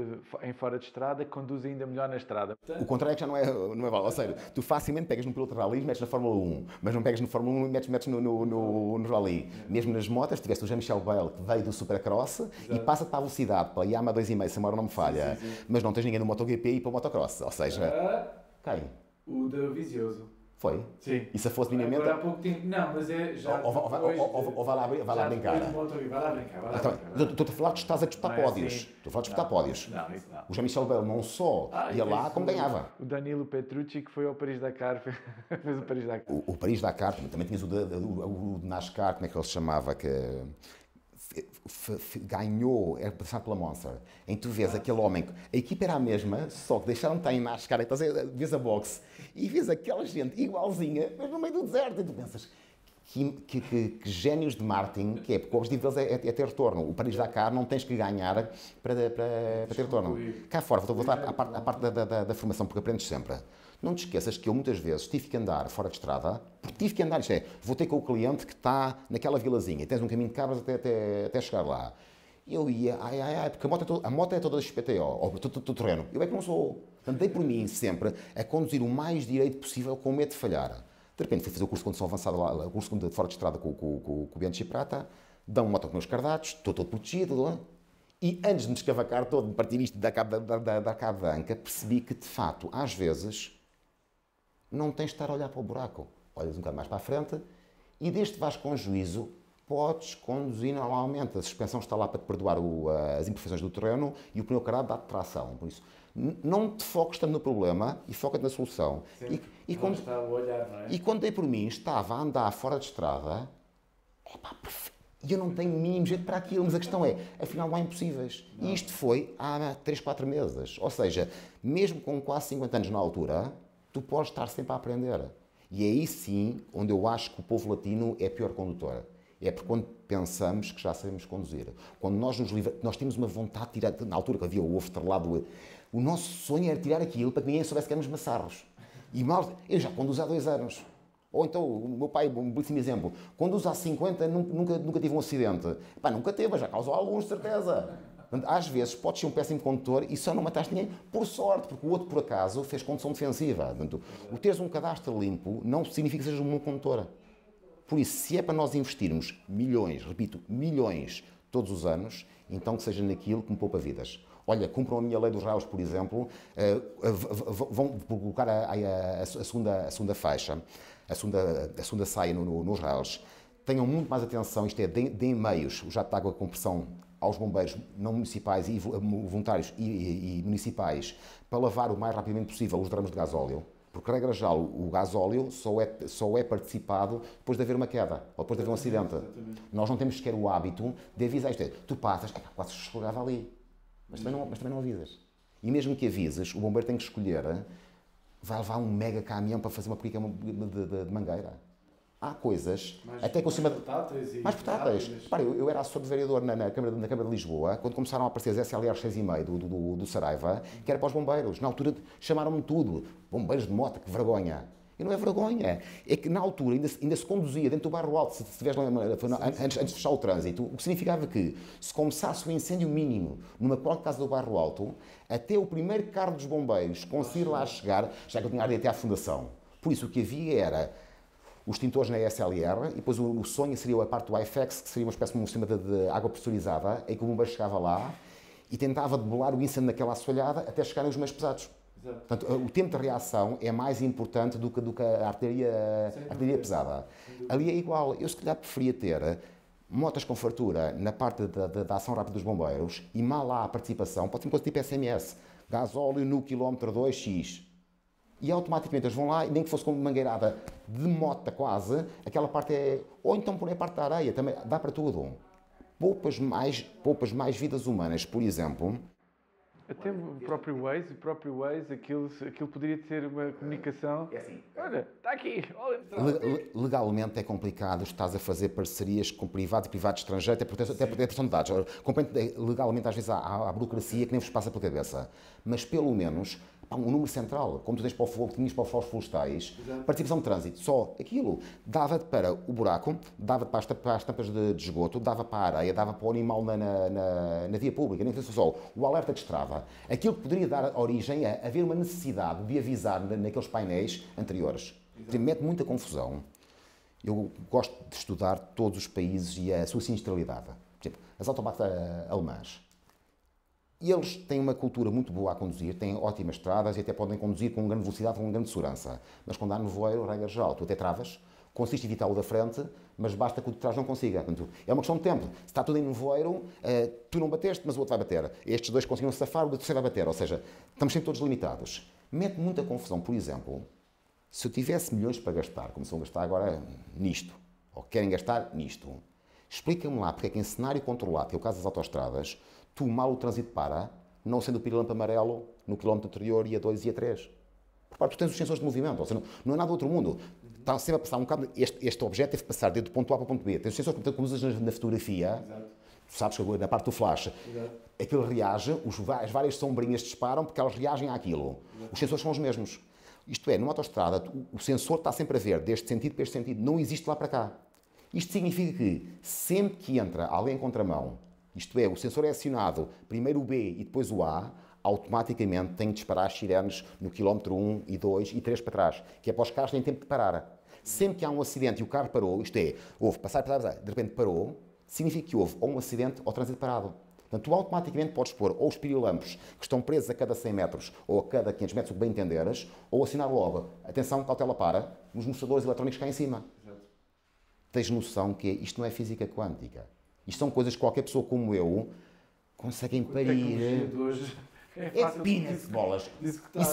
em fora de estrada conduz ainda melhor na estrada. O contrário é que já não é válido. Ou seja, tu facilmente pegas num piloto de rally e metes na Fórmula 1, mas não pegas na Fórmula 1 e metes no rally. Mesmo nas motas, tiveste o Jean-Michel Bale, que veio do Supercross e passa para a velocidade, para a Yamaha 2,5, se a memória não me falha. Sim. Mas não tens ninguém no MotoGP e para o motocross. Ou seja, quem? O da Vizioso. Foi? Sim. E se fosse minimamente... Agora há pouco tempo... Não, mas é já... Ou vai lá brincar. Vai lá brincar. Estou-te a falar que estás a disputar pódios. Estou a falar de disputar pódios. Não, isso não. O Jean-Michel Bale não só ia lá, como ganhava. O Danilo Petrucci, que foi ao Paris-Dakar, fez o Paris-Dakar. O Paris-Dakar, também tinhas o NASCAR, como é que ele se chamava, que ganhou, era passado pela Monster, em que tu vês aquele homem, a equipa era a mesma, só que deixaram de estar em NASCAR, então vês a boxe, e vês aquela gente igualzinha, mas no meio do deserto, e tu pensas, que génios de marketing, que é, porque o objetivo deles é ter retorno. O Paris-Dakar não tens que ganhar para ter retorno. Cá fora, vou voltar à parte da formação, porque aprendes sempre. Não te esqueças que eu muitas vezes tive que andar fora de estrada, porque tive que andar, isto é, vou ter com o cliente que está naquela vilazinha, tens um caminho de cabras até chegar lá. Eu ia, porque a moto é toda da XPTO, ou do terreno. Eu é que não sou. Portanto, dei por mim sempre a conduzir o mais direito possível com medo de falhar. De repente fui fazer o curso de condução avançada lá, o curso de fora de estrada com o Bianchi Prata, dão-me moto com meus cardados, estou todo protegido, e antes de me escavacar todo, de partir isto da cabo da anca, percebi que, de facto, às vezes, não tens de estar a olhar para o buraco. Olhas um bocado mais para a frente e desde que vais com juízo, podes conduzir normalmente. A suspensão está lá para te perdoar as imperfeições do terreno e o pneu carado dá-te tração. Por isso, não te foques tanto no problema e foca-te na solução. E quando está a olhar, não é? E quando dei por mim, estava a andar fora de estrada, e eu não tenho mínimo jeito para aquilo, mas a questão é, afinal não há impossíveis. Não. E isto foi há 3, 4 meses. Ou seja, mesmo com quase 50 anos na altura, tu podes estar sempre a aprender. E é aí sim onde eu acho que o povo latino é pior condutor. É porque quando pensamos que já sabemos conduzir. Quando nós tínhamos uma vontade de tirar, na altura que havia o ovo estrelado, o nosso sonho era tirar aquilo para que ninguém soubesse que éramos maçarros. E mal, eu já conduzo há 2 anos. Ou então, o meu pai, um belíssimo exemplo, conduz há 50, nunca tive um acidente. Pá, nunca teve, já causou alguns, de certeza. Às vezes podes ser um péssimo condutor e só não mataste ninguém por sorte, porque o outro, por acaso, fez condução defensiva. Portanto, o teres um cadastro limpo não significa que sejas um bom condutor. Por isso, se é para nós investirmos milhões, repito, milhões, todos os anos, então que seja naquilo que me poupa vidas. Olha, cumpram a minha lei dos raus, por exemplo, vão colocar a segunda faixa, a segunda saia nos raus. Tenham muito mais atenção, isto é, deem meios, o jato de água com pressão aos bombeiros não municipais e voluntários e municipais para lavar o mais rapidamente possível os dramas de gasóleo. Porque, regra geral, o gasóleo só é participado depois de haver uma queda, ou depois de haver um acidente. Exatamente. Nós não temos sequer o hábito de avisar isto. Tu passas, quase escorregava ali. Mas também não avisas. E mesmo que avises, o bombeiro tem que escolher, vai levar um mega caminhão para fazer uma pica de mangueira. Há coisas, até que eu cima... Mais portáteis. Repara, eu era assessor de vereador na Câmara de Lisboa, quando começaram a aparecer as SLR 6,5 do Saraiva, que era para os bombeiros. Na altura chamaram-me tudo. Bombeiros de moto, que vergonha. E não é vergonha. É que na altura ainda se conduzia dentro do bairro alto, se estiveres antes de fechar o trânsito, o que significava que se começasse o incêndio mínimo numa qualquer casa do bairro alto, até o primeiro carro dos bombeiros conseguir lá chegar, já que eu tinha de ir até à fundação. Por isso o que havia era os extintores na SLR, e depois o sonho seria a parte do IFEX, que seria uma espécie de um sistema de água pressurizada, em que o bombeiro chegava lá e tentava debelar o incêndio naquela assoalhada até chegarem os mais pesados. Exato. Portanto, o tempo de reação é mais importante do que a artilharia pesada. Ali é igual. Eu, se calhar, preferia ter motas com fartura na parte da ação rápida dos bombeiros e mal lá a participação, pode ser uma coisa tipo SMS, gasóleo no quilómetro 2x. E automaticamente eles vão lá, e nem que fosse com uma mangueirada de mota quase, aquela parte é... Ou então por a parte da areia, também dá para tudo. Poupas mais vidas humanas, por exemplo. Até o próprio Waze, aquilo poderia ter uma comunicação. É assim. Olha, está aqui, olha. Legalmente é complicado, estás a fazer parcerias com privados e privados estrangeiros, até proteção de dados. Legalmente, às vezes, há burocracia que nem vos passa pela cabeça. Mas, pelo menos, um número central, como tu tens para o fogo, tinhas para os fogos florestais, participação de trânsito, só aquilo. Dava-te para o buraco, dava-te para as tampas de esgoto, dava para a areia, dava para o animal na via pública, nem fosse só o alerta de estrada. Aquilo que poderia dar origem a haver uma necessidade de avisar naqueles painéis anteriores. Mete muita confusão. Eu gosto de estudar todos os países e a sua sinistralidade. Por exemplo, as autobates alemãs. E eles têm uma cultura muito boa a conduzir, têm ótimas estradas e até podem conduzir com grande velocidade, com grande segurança. Mas quando há nevoeiro, regra geral, tu até travas, conseguiste evitar o da frente, mas basta que o de trás não consiga. Portanto, é uma questão de tempo. Se está tudo em nevoeiro, tu não bateste, mas o outro vai bater. Estes dois conseguiram safar, o terceiro vai bater. Ou seja, estamos sempre todos limitados. Mete muita confusão, por exemplo, se eu tivesse milhões para gastar, como se vão gastar agora nisto, ou querem gastar nisto, explica-me lá porque é que em cenário controlado, que é o caso das autoestradas, tu mal o trânsito para, não sendo o pirilampo amarelo no quilómetro anterior e a 2 e a 3. Porque tu tens os sensores de movimento, ou seja, não é nada do outro mundo. Está sempre a passar um cabo, este objeto deve passar desde o ponto A para o ponto B. Tens os sensores que usas na fotografia, tu sabes que na parte do flash, aquilo reage, as várias sombrinhas disparam porque elas reagem àquilo. Os sensores são os mesmos. Isto é, numa autoestrada, o sensor está sempre a ver deste sentido para este sentido, não existe lá para cá. Isto significa que sempre que entra alguém em contramão, isto é, o sensor é acionado, primeiro o B e depois o A, automaticamente tem que disparar as sirenes no quilómetro 1 e 2 e 3 para trás, que é para os carros terem tempo de parar. Sempre que há um acidente e o carro parou, isto é, houve passar para trás, de repente parou, significa que houve ou um acidente ou trânsito parado. Portanto, tu automaticamente podes pôr ou os pirilampos que estão presos a cada 100 metros ou a cada 500 metros, o que bem entenderes, ou assinar logo, atenção, cautela para, nos mostradores eletrónicos cá em cima. Exato. Tens noção que isto não é física quântica. Isto são coisas que qualquer pessoa como eu conseguem parir. É peanuts, bolas.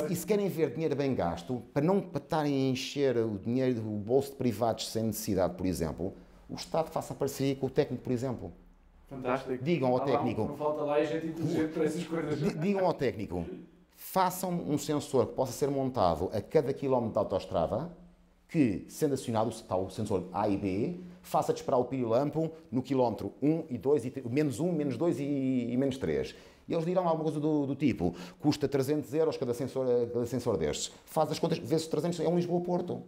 E se querem ver dinheiro bem gasto, para estarem a encher o dinheiro do bolso de privados sem necessidade, por exemplo, o Estado faça parceria com o técnico, por exemplo. Fantástico. Digam ao técnico. Não falta lá gente inteligente para essas coisas. Digam ao técnico, façam um sensor que possa ser montado a cada quilómetro de autoestrada, que, sendo acionado o sensor A e B, faça disparar o pirilampo no quilómetro 1 e 2, menos 1, menos 2 e menos 3. E eles dirão alguma coisa do tipo, custa 300 euros cada sensor destes. Faz as contas, vezes 300, é um Lisboa-Porto.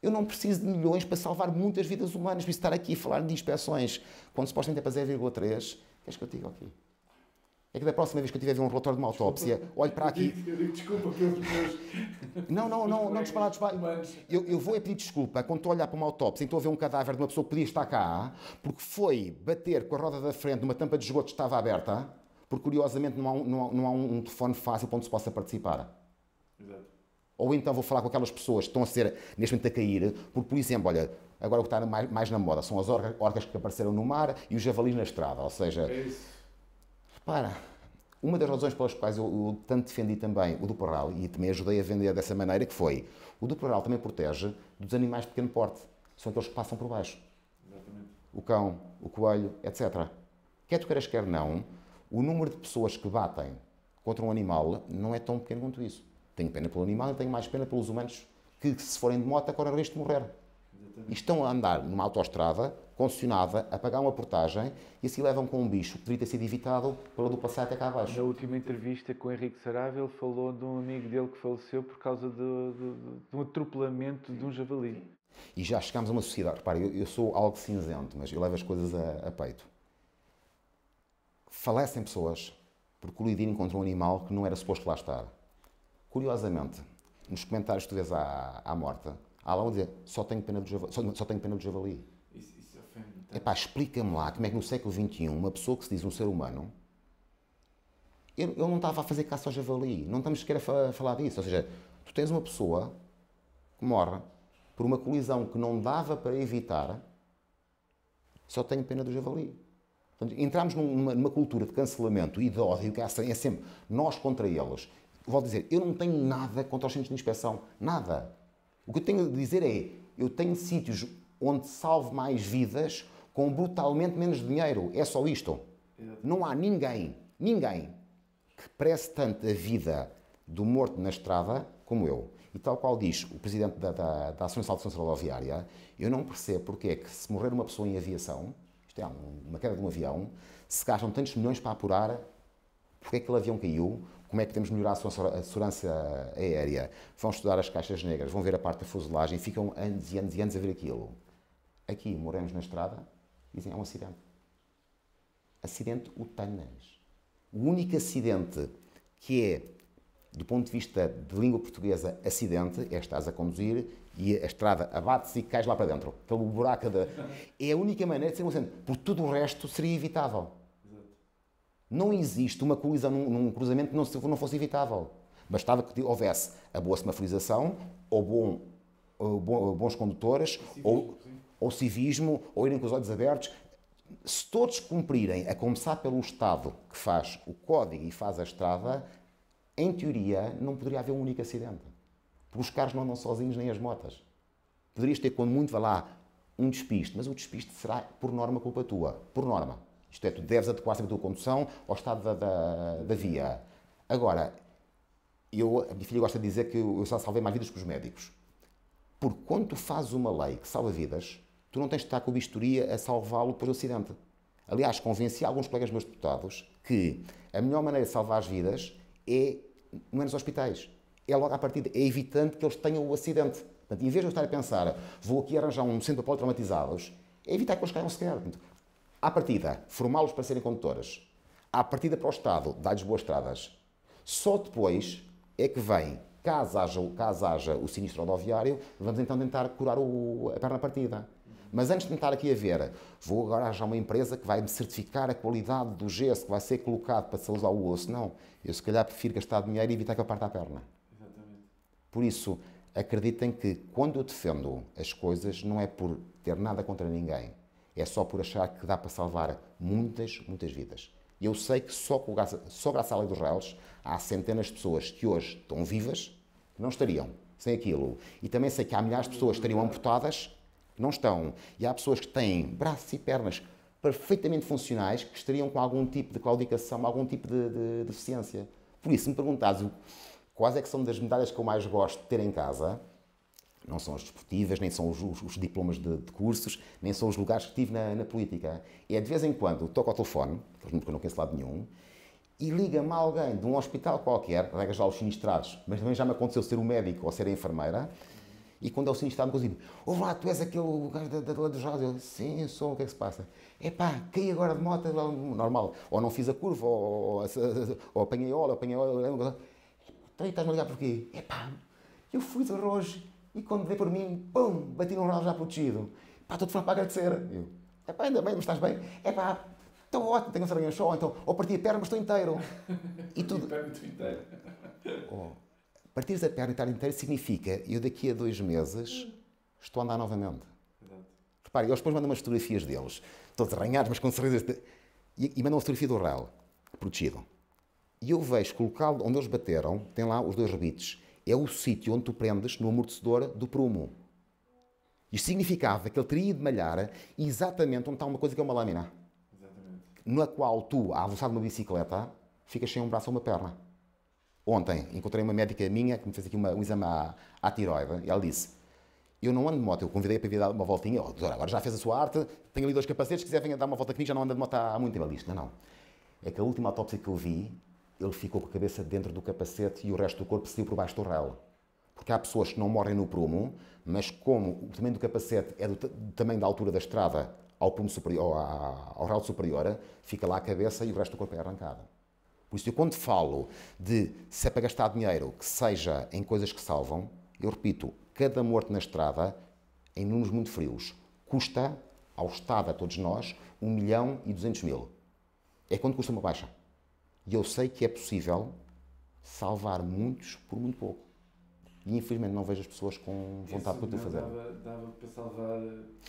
Eu não preciso de milhões para salvar muitas vidas humanas, preciso estar aqui a falar de inspeções, quando supostamente é para 0,3. Queres que eu te diga aqui? É que da próxima vez que eu tiver a ver um relatório de uma autópsia, olho para aqui... Eu digo desculpa pelos meus... Não dispara. Eu vou pedir desculpa quando estou a olhar para uma autópsia e estou a ver um cadáver de uma pessoa que podia estar cá, porque foi bater com a roda da frente numa tampa de esgoto que estava aberta, porque curiosamente não há um telefone fácil para onde se possa participar. Exato. Ou então vou falar com aquelas pessoas que estão a ser, neste momento, a cair, porque, por exemplo, olha, agora o que está mais na moda são as orcas que apareceram no mar e os javalis na estrada, ou seja... É isso. Repara, Uma das razões pelas quais eu tanto defendi também o duplo ralo, e também ajudei a vender dessa maneira, que foi, o duplo ralo também protege dos animais de pequeno porte. São aqueles que passam por baixo. Exatamente. O cão, o coelho, etc. Quer tu queiras, quer não, o número de pessoas que batem contra um animal não é tão pequeno quanto isso. Tenho pena pelo animal e tenho mais pena pelos humanos que, se forem de moto, correm o risco de morrer. Exatamente. E estão a andar numa autoestrada, concessionada, a pagar uma portagem e assim levam com um bicho que poderia ter sido evitado pela dupla saia até cá abaixo. Na última entrevista com o Henrique Saraiva, ele falou de um amigo dele que faleceu por causa de um atropelamento de um javali. E já chegámos a uma sociedade. Repare, eu sou algo cinzento, mas eu levo as coisas a peito. Falecem pessoas por colidirem contra um animal que não era suposto lá estar. Curiosamente, nos comentários que tu vês à morte, há lá um dizer, só tenho pena do javali. Isso ofende. Epá, explica-me lá como é que no século XXI uma pessoa que se diz um ser humano, ele não estava a fazer caça ao javali, não estamos sequer a falar disso. Ou seja, tu tens uma pessoa que morre por uma colisão que não dava para evitar, só tenho pena do javali. Portanto, entramos numa cultura de cancelamento e de ódio, que é sempre nós contra eles. Vou dizer, eu não tenho nada contra os centros de inspeção, nada. O que eu tenho a dizer é, eu tenho sítios onde salvo mais vidas com brutalmente menos dinheiro. É só isto. Não há ninguém que preze tanto a vida do morto na estrada como eu. E tal qual diz o presidente da Associação de Salvação Rodoviária, eu não percebo porque é que, se morrer uma pessoa em aviação, isto é, uma queda de um avião, se gastam tantos milhões para apurar porque é que aquele avião caiu, como é que podemos melhorar a segurança aérea. Vão estudar as caixas negras, vão ver a parte da fuselagem, ficam anos e anos e anos a ver aquilo. Aqui, morremos na estrada, dizem, é um acidente. Acidente utanas. O único acidente que é, do ponto de vista de língua portuguesa, acidente, é estás a conduzir e a estrada abate-se e cais lá para dentro. Pelo buraco É a única maneira de ser um acidente. Porque tudo o resto seria evitável. Exato. Não existe uma colisão num cruzamento que não fosse evitável. Bastava que houvesse a boa semaforização, ou bons condutores, ou civismo, ou irem com os olhos abertos. Se todos cumprirem, a começar pelo Estado que faz o código e faz a estrada, em teoria não poderia haver um único acidente. Porque os carros não andam sozinhos, nem as motas. Poderias ter, quando muito, vai lá, um despiste, mas o despiste será, por norma, culpa tua. Por norma. Isto é, tu deves adequar-te a tua condução ao estado da via. Agora, a minha filha gosta de dizer que eu já salvei mais vidas que os médicos. Porque quando tu fazes uma lei que salva vidas, tu não tens de estar com o bisturi a salvá-lo depois do acidente. Aliás, convenci alguns colegas meus deputados que a melhor maneira de salvar as vidas não é nos hospitais. É logo à partida. É evitando que eles tenham o acidente. Portanto, em vez de eu estar a pensar, vou aqui arranjar um centro de apoio traumatizados, é evitar que eles caiam sequer. Portanto, à partida, formá-los para serem condutores. À partida para o Estado, dar-lhes boas estradas. Só depois é que vem, caso haja o sinistro rodoviário, vamos então tentar curar a perna partida. Mas antes de tentar aqui a ver, vou agora arranjar uma empresa que vai me certificar a qualidade do gesso que vai ser colocado para se usar o osso. Não. Eu se calhar prefiro gastar dinheiro e evitar que eu parta a perna. Exatamente. Por isso, acreditem que quando eu defendo as coisas não é por ter nada contra ninguém. É só por achar que dá para salvar muitas, muitas vidas. E eu sei que só graças à lei dos réus há centenas de pessoas que hoje estão vivas que não estariam sem aquilo. E também sei que há milhares de pessoas que estariam amputadas que não estão. E há pessoas que têm braços e pernas perfeitamente funcionais que estariam com algum tipo de claudicação, algum tipo de deficiência. Por isso, se me perguntares quais é que são das medalhas que eu mais gosto de ter em casa, não são as desportivas, nem são os diplomas de cursos, nem são os lugares que tive na política. É de vez em quando toco ao telefone, porque eu não conheço lado nenhum, e liga-me alguém de um hospital qualquer, regra já os sinistrados, mas também já me aconteceu ser o médico ou ser a enfermeira, e quando é o sinistrado me digo, ouve lá, tu és aquele gajo da lei dos réus? Eu, sim, sou, o que é que se passa? Epá, caí agora de moto, normal, ou não fiz a curva, ou apanhei óleo, então estás-me a ligar porquê? Epá, eu fui de arroz, e quando dei por mim, pum, bati num ralo já protegido. Pá, estou-te falando para agradecer. Eu, epá, ainda bem, mas estás bem? Epá, estou ótimo, tenho um saranhão só, então, ou parti a perna, mas estou inteiro. E tudo... perna inteira. Partires a perna e estar inteiro significa, eu daqui a 2 meses estou a andar novamente. Exato. Repare, eles depois mandam umas fotografias deles, todos arranhados, mas com sorrisos. E mandam uma fotografia do ralo, protegido. E eu vejo que o local onde eles bateram, tem lá os 2 rebites, é o sítio onde tu prendes no amortecedor do prumo. Isto significava que ele teria de malhar exatamente onde está uma coisa que é uma lâmina. Exatamente. Na qual tu, à velocidade de uma bicicleta, ficas sem um braço ou uma perna. Ontem encontrei uma médica minha que me fez aqui um exame à tiroide e ela disse: eu não ando de moto, eu convidei para vir dar uma voltinha. Oh, doutora, agora já fez a sua arte, tenho ali 2 capacetes, se quiser venha dar uma volta comigo, já não anda de moto há muito tempo. Ele disse: não. É que a última autópsia que eu vi, ele ficou com a cabeça dentro do capacete e o resto do corpo saiu por baixo do relo. Porque há pessoas que não morrem no prumo, mas como o tamanho do capacete é do tamanho da altura da estrada ao prumo superior, ao relo superior, fica lá a cabeça e o resto do corpo é arrancado. Por isso, eu quando falo de se é para gastar dinheiro que seja em coisas que salvam, eu repito, cada morto na estrada, em números muito frios, custa ao Estado, a todos nós, 1.200.000. É quanto custa uma baixa. E eu sei que é possível salvar muitos por muito pouco. E infelizmente não vejo as pessoas com vontade de fazer. Dava para salvar.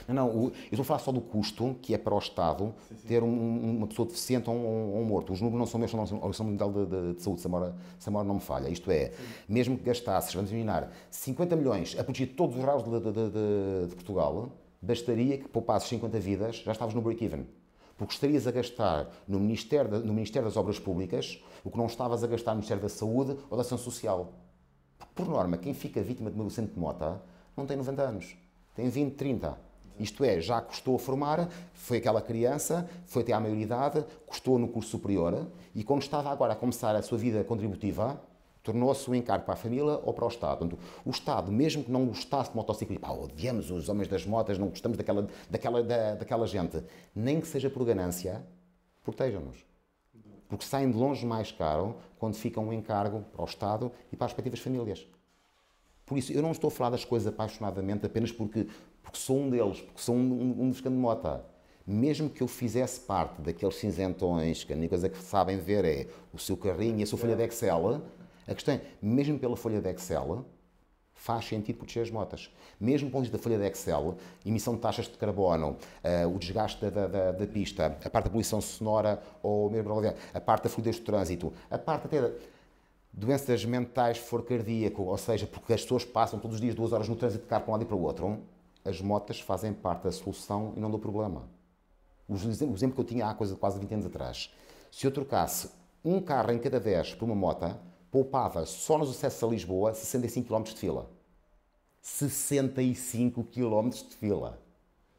Eu estou a falar só do custo, que é para o Estado ter uma pessoa deficiente ou um morto. Os números não são meus, são Mundial de Saúde, se a memória não me falha. Isto é, mesmo que gastasses, vamos imaginar, 50 milhões a proteger todos os raus de Portugal, bastaria que poupasses 50 vidas, já estavas no break-even. Porque estarias a gastar no Ministério das Obras Públicas o que não estavas a gastar no Ministério da Saúde ou da Ação Social. Por norma, quem fica vítima de um acidente de moto não tem 90 anos, tem 20, 30. Isto é, já custou a formar, foi aquela criança, foi até à maioridade, custou no curso superior e quando estava agora a começar a sua vida contributiva, tornou-se um encargo para a família ou para o Estado. Portanto, o Estado, mesmo que não gostasse de motociclismo, odiamos os homens das motas, não gostamos daquela gente, nem que seja por ganância, protejam-nos. Porque saem de longe mais caro quando fica um encargo para o Estado e para as respectivas famílias. Por isso, eu não estou a falar das coisas apaixonadamente apenas porque sou um deles, porque sou um dos que anda de moto. Mesmo que eu fizesse parte daqueles cinzentões, que a única coisa que sabem ver é o seu carrinho e a sua folha de Excel, a questão é, mesmo pela folha de Excel, faz sentido proteger as motas. Mesmo com isso da folha de Excel, emissão de taxas de carbono, o desgaste da pista, a parte da poluição sonora ou mesmo a parte da fluidez do trânsito, a parte até da doenças mentais, foro cardíaco, ou seja, porque as pessoas passam todos os dias 2 horas no trânsito de carro para um lado e para o outro, as motas fazem parte da solução e não do problema. O exemplo que eu tinha há coisa de quase 20 anos atrás, se eu trocasse um carro em cada 10 por uma moto, poupava só nos acessos a Lisboa 65 km de fila. 65 km de fila.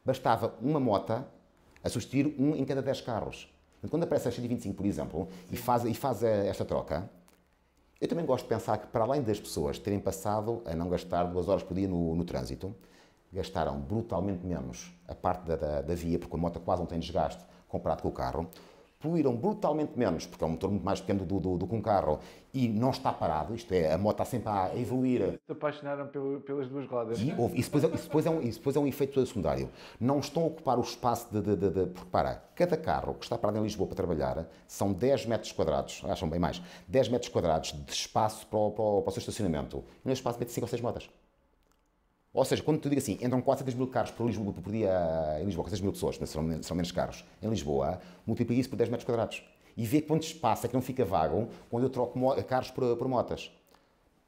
Bastava uma moto a substituir um em cada 10 carros. Quando aparece a 125, por exemplo, e faz esta troca, eu também gosto de pensar que, para além das pessoas terem passado a não gastar 2 horas por dia no trânsito, gastaram brutalmente menos a parte da via, porque a moto quase não tem desgaste comparado com o carro, poluíram brutalmente menos, porque é um motor muito mais pequeno do que um carro e não está parado, isto é, a moto está sempre a evoluir. Se apaixonaram pelas 2 rodas. Isso depois é um efeito secundário. Não estão a ocupar o espaço porque, repara, cada carro que está parado em Lisboa para trabalhar são 10 metros quadrados, acham bem mais, 10 metros quadrados de espaço para o seu estacionamento. E nesse espaço mete 5 ou 6 motas. Ou seja, quando tu digo assim, entram 400 mil carros por dia em Lisboa, 400 mil pessoas, são menos carros, em Lisboa, multiplica isso por 10 metros quadrados. E vê quanto espaço é que não fica vago quando eu troco carros por motas.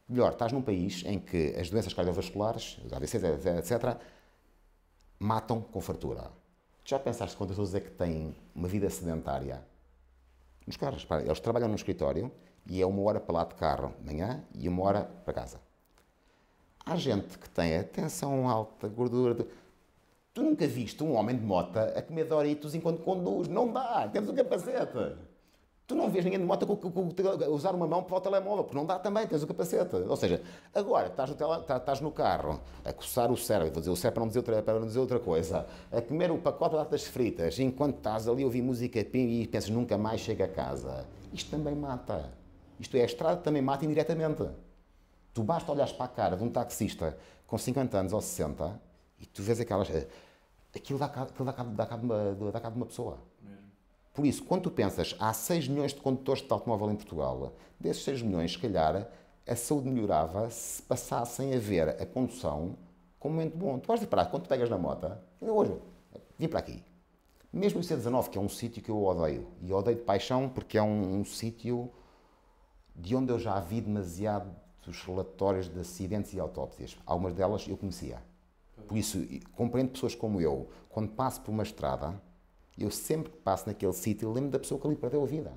Melhor, estás num país em que as doenças cardiovasculares, os AVCs, etc., matam com fartura. Já pensaste quantas pessoas é que têm uma vida sedentária? Nos carros, eles trabalham no escritório e é 1 hora para lá de carro, de manhã, e 1 hora para casa. Há gente que tem a tensão alta, gordura... Tu nunca viste um homem de moto a comer Doritos enquanto conduz? Não dá, temos um capacete. Tu não vês ninguém de moto a usar uma mão para o telemóvel, porque não dá também, tens o capacete. Ou seja, agora estás no carro a coçar o cérebro, vou dizer o cérebro para não dizer outra coisa, a comer o pacote de batatas fritas, enquanto estás ali a ouvir música e pensas nunca mais chega a casa. Isto também mata. Isto é, a estrada também mata indiretamente. Tu basta olhares para a cara de um taxista com 50 anos ou 60 e tu vês aquilo dá cabo de uma pessoa. Mesmo. Por isso, quando tu pensas, há 6 milhões de condutores de automóvel em Portugal, desses 6 milhões, se calhar, a saúde melhorava se passassem a ver a condução como um momento bom. Tu vais reparar, quando tu pegas na moto, eu hoje vim para aqui. Mesmo o C19, que é um sítio que eu odeio, e odeio de paixão porque é um sítio de onde eu já vi demasiados relatórios de acidentes e autópsias. Algumas delas eu conhecia. Por isso, compreendo pessoas como eu, quando passo por uma estrada, eu sempre que passo naquele sítio, lembro da pessoa que ali perdeu a vida.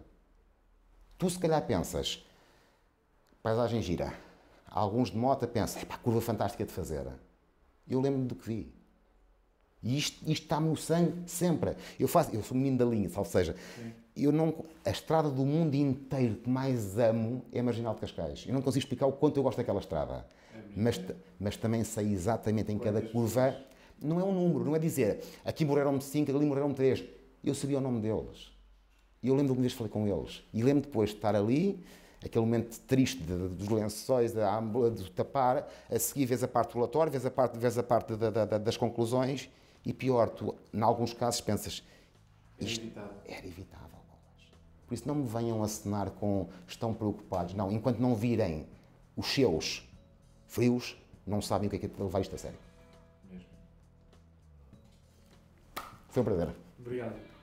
Tu se calhar pensas, paisagem gira. Alguns de moto pensam, curva fantástica de fazer. Eu lembro-me do que vi. E isto está-me no sangue sempre. Eu sou menino da linha, ou seja, a estrada do mundo inteiro que mais amo é a Marginal de Cascais. Eu não consigo explicar o quanto eu gosto daquela estrada. Mas também sei exatamente em cada curva. Não é um número, não é dizer aqui morreram-me 5, ali morreram-me 3. Eu sabia o nome deles. E eu lembro de uma vez falei com eles. E lembro depois de estar ali, aquele momento triste dos lençóis, de tapar, a seguir vês a parte do relatório, vês a parte das conclusões, e pior, tu, em alguns casos, pensas, isto era evitável. Por isso não me venham acenar com estão preocupados. Não, enquanto não virem os seus frios, não sabem o que é levar isto a sério. Mesmo. Foi um prazer. Obrigado.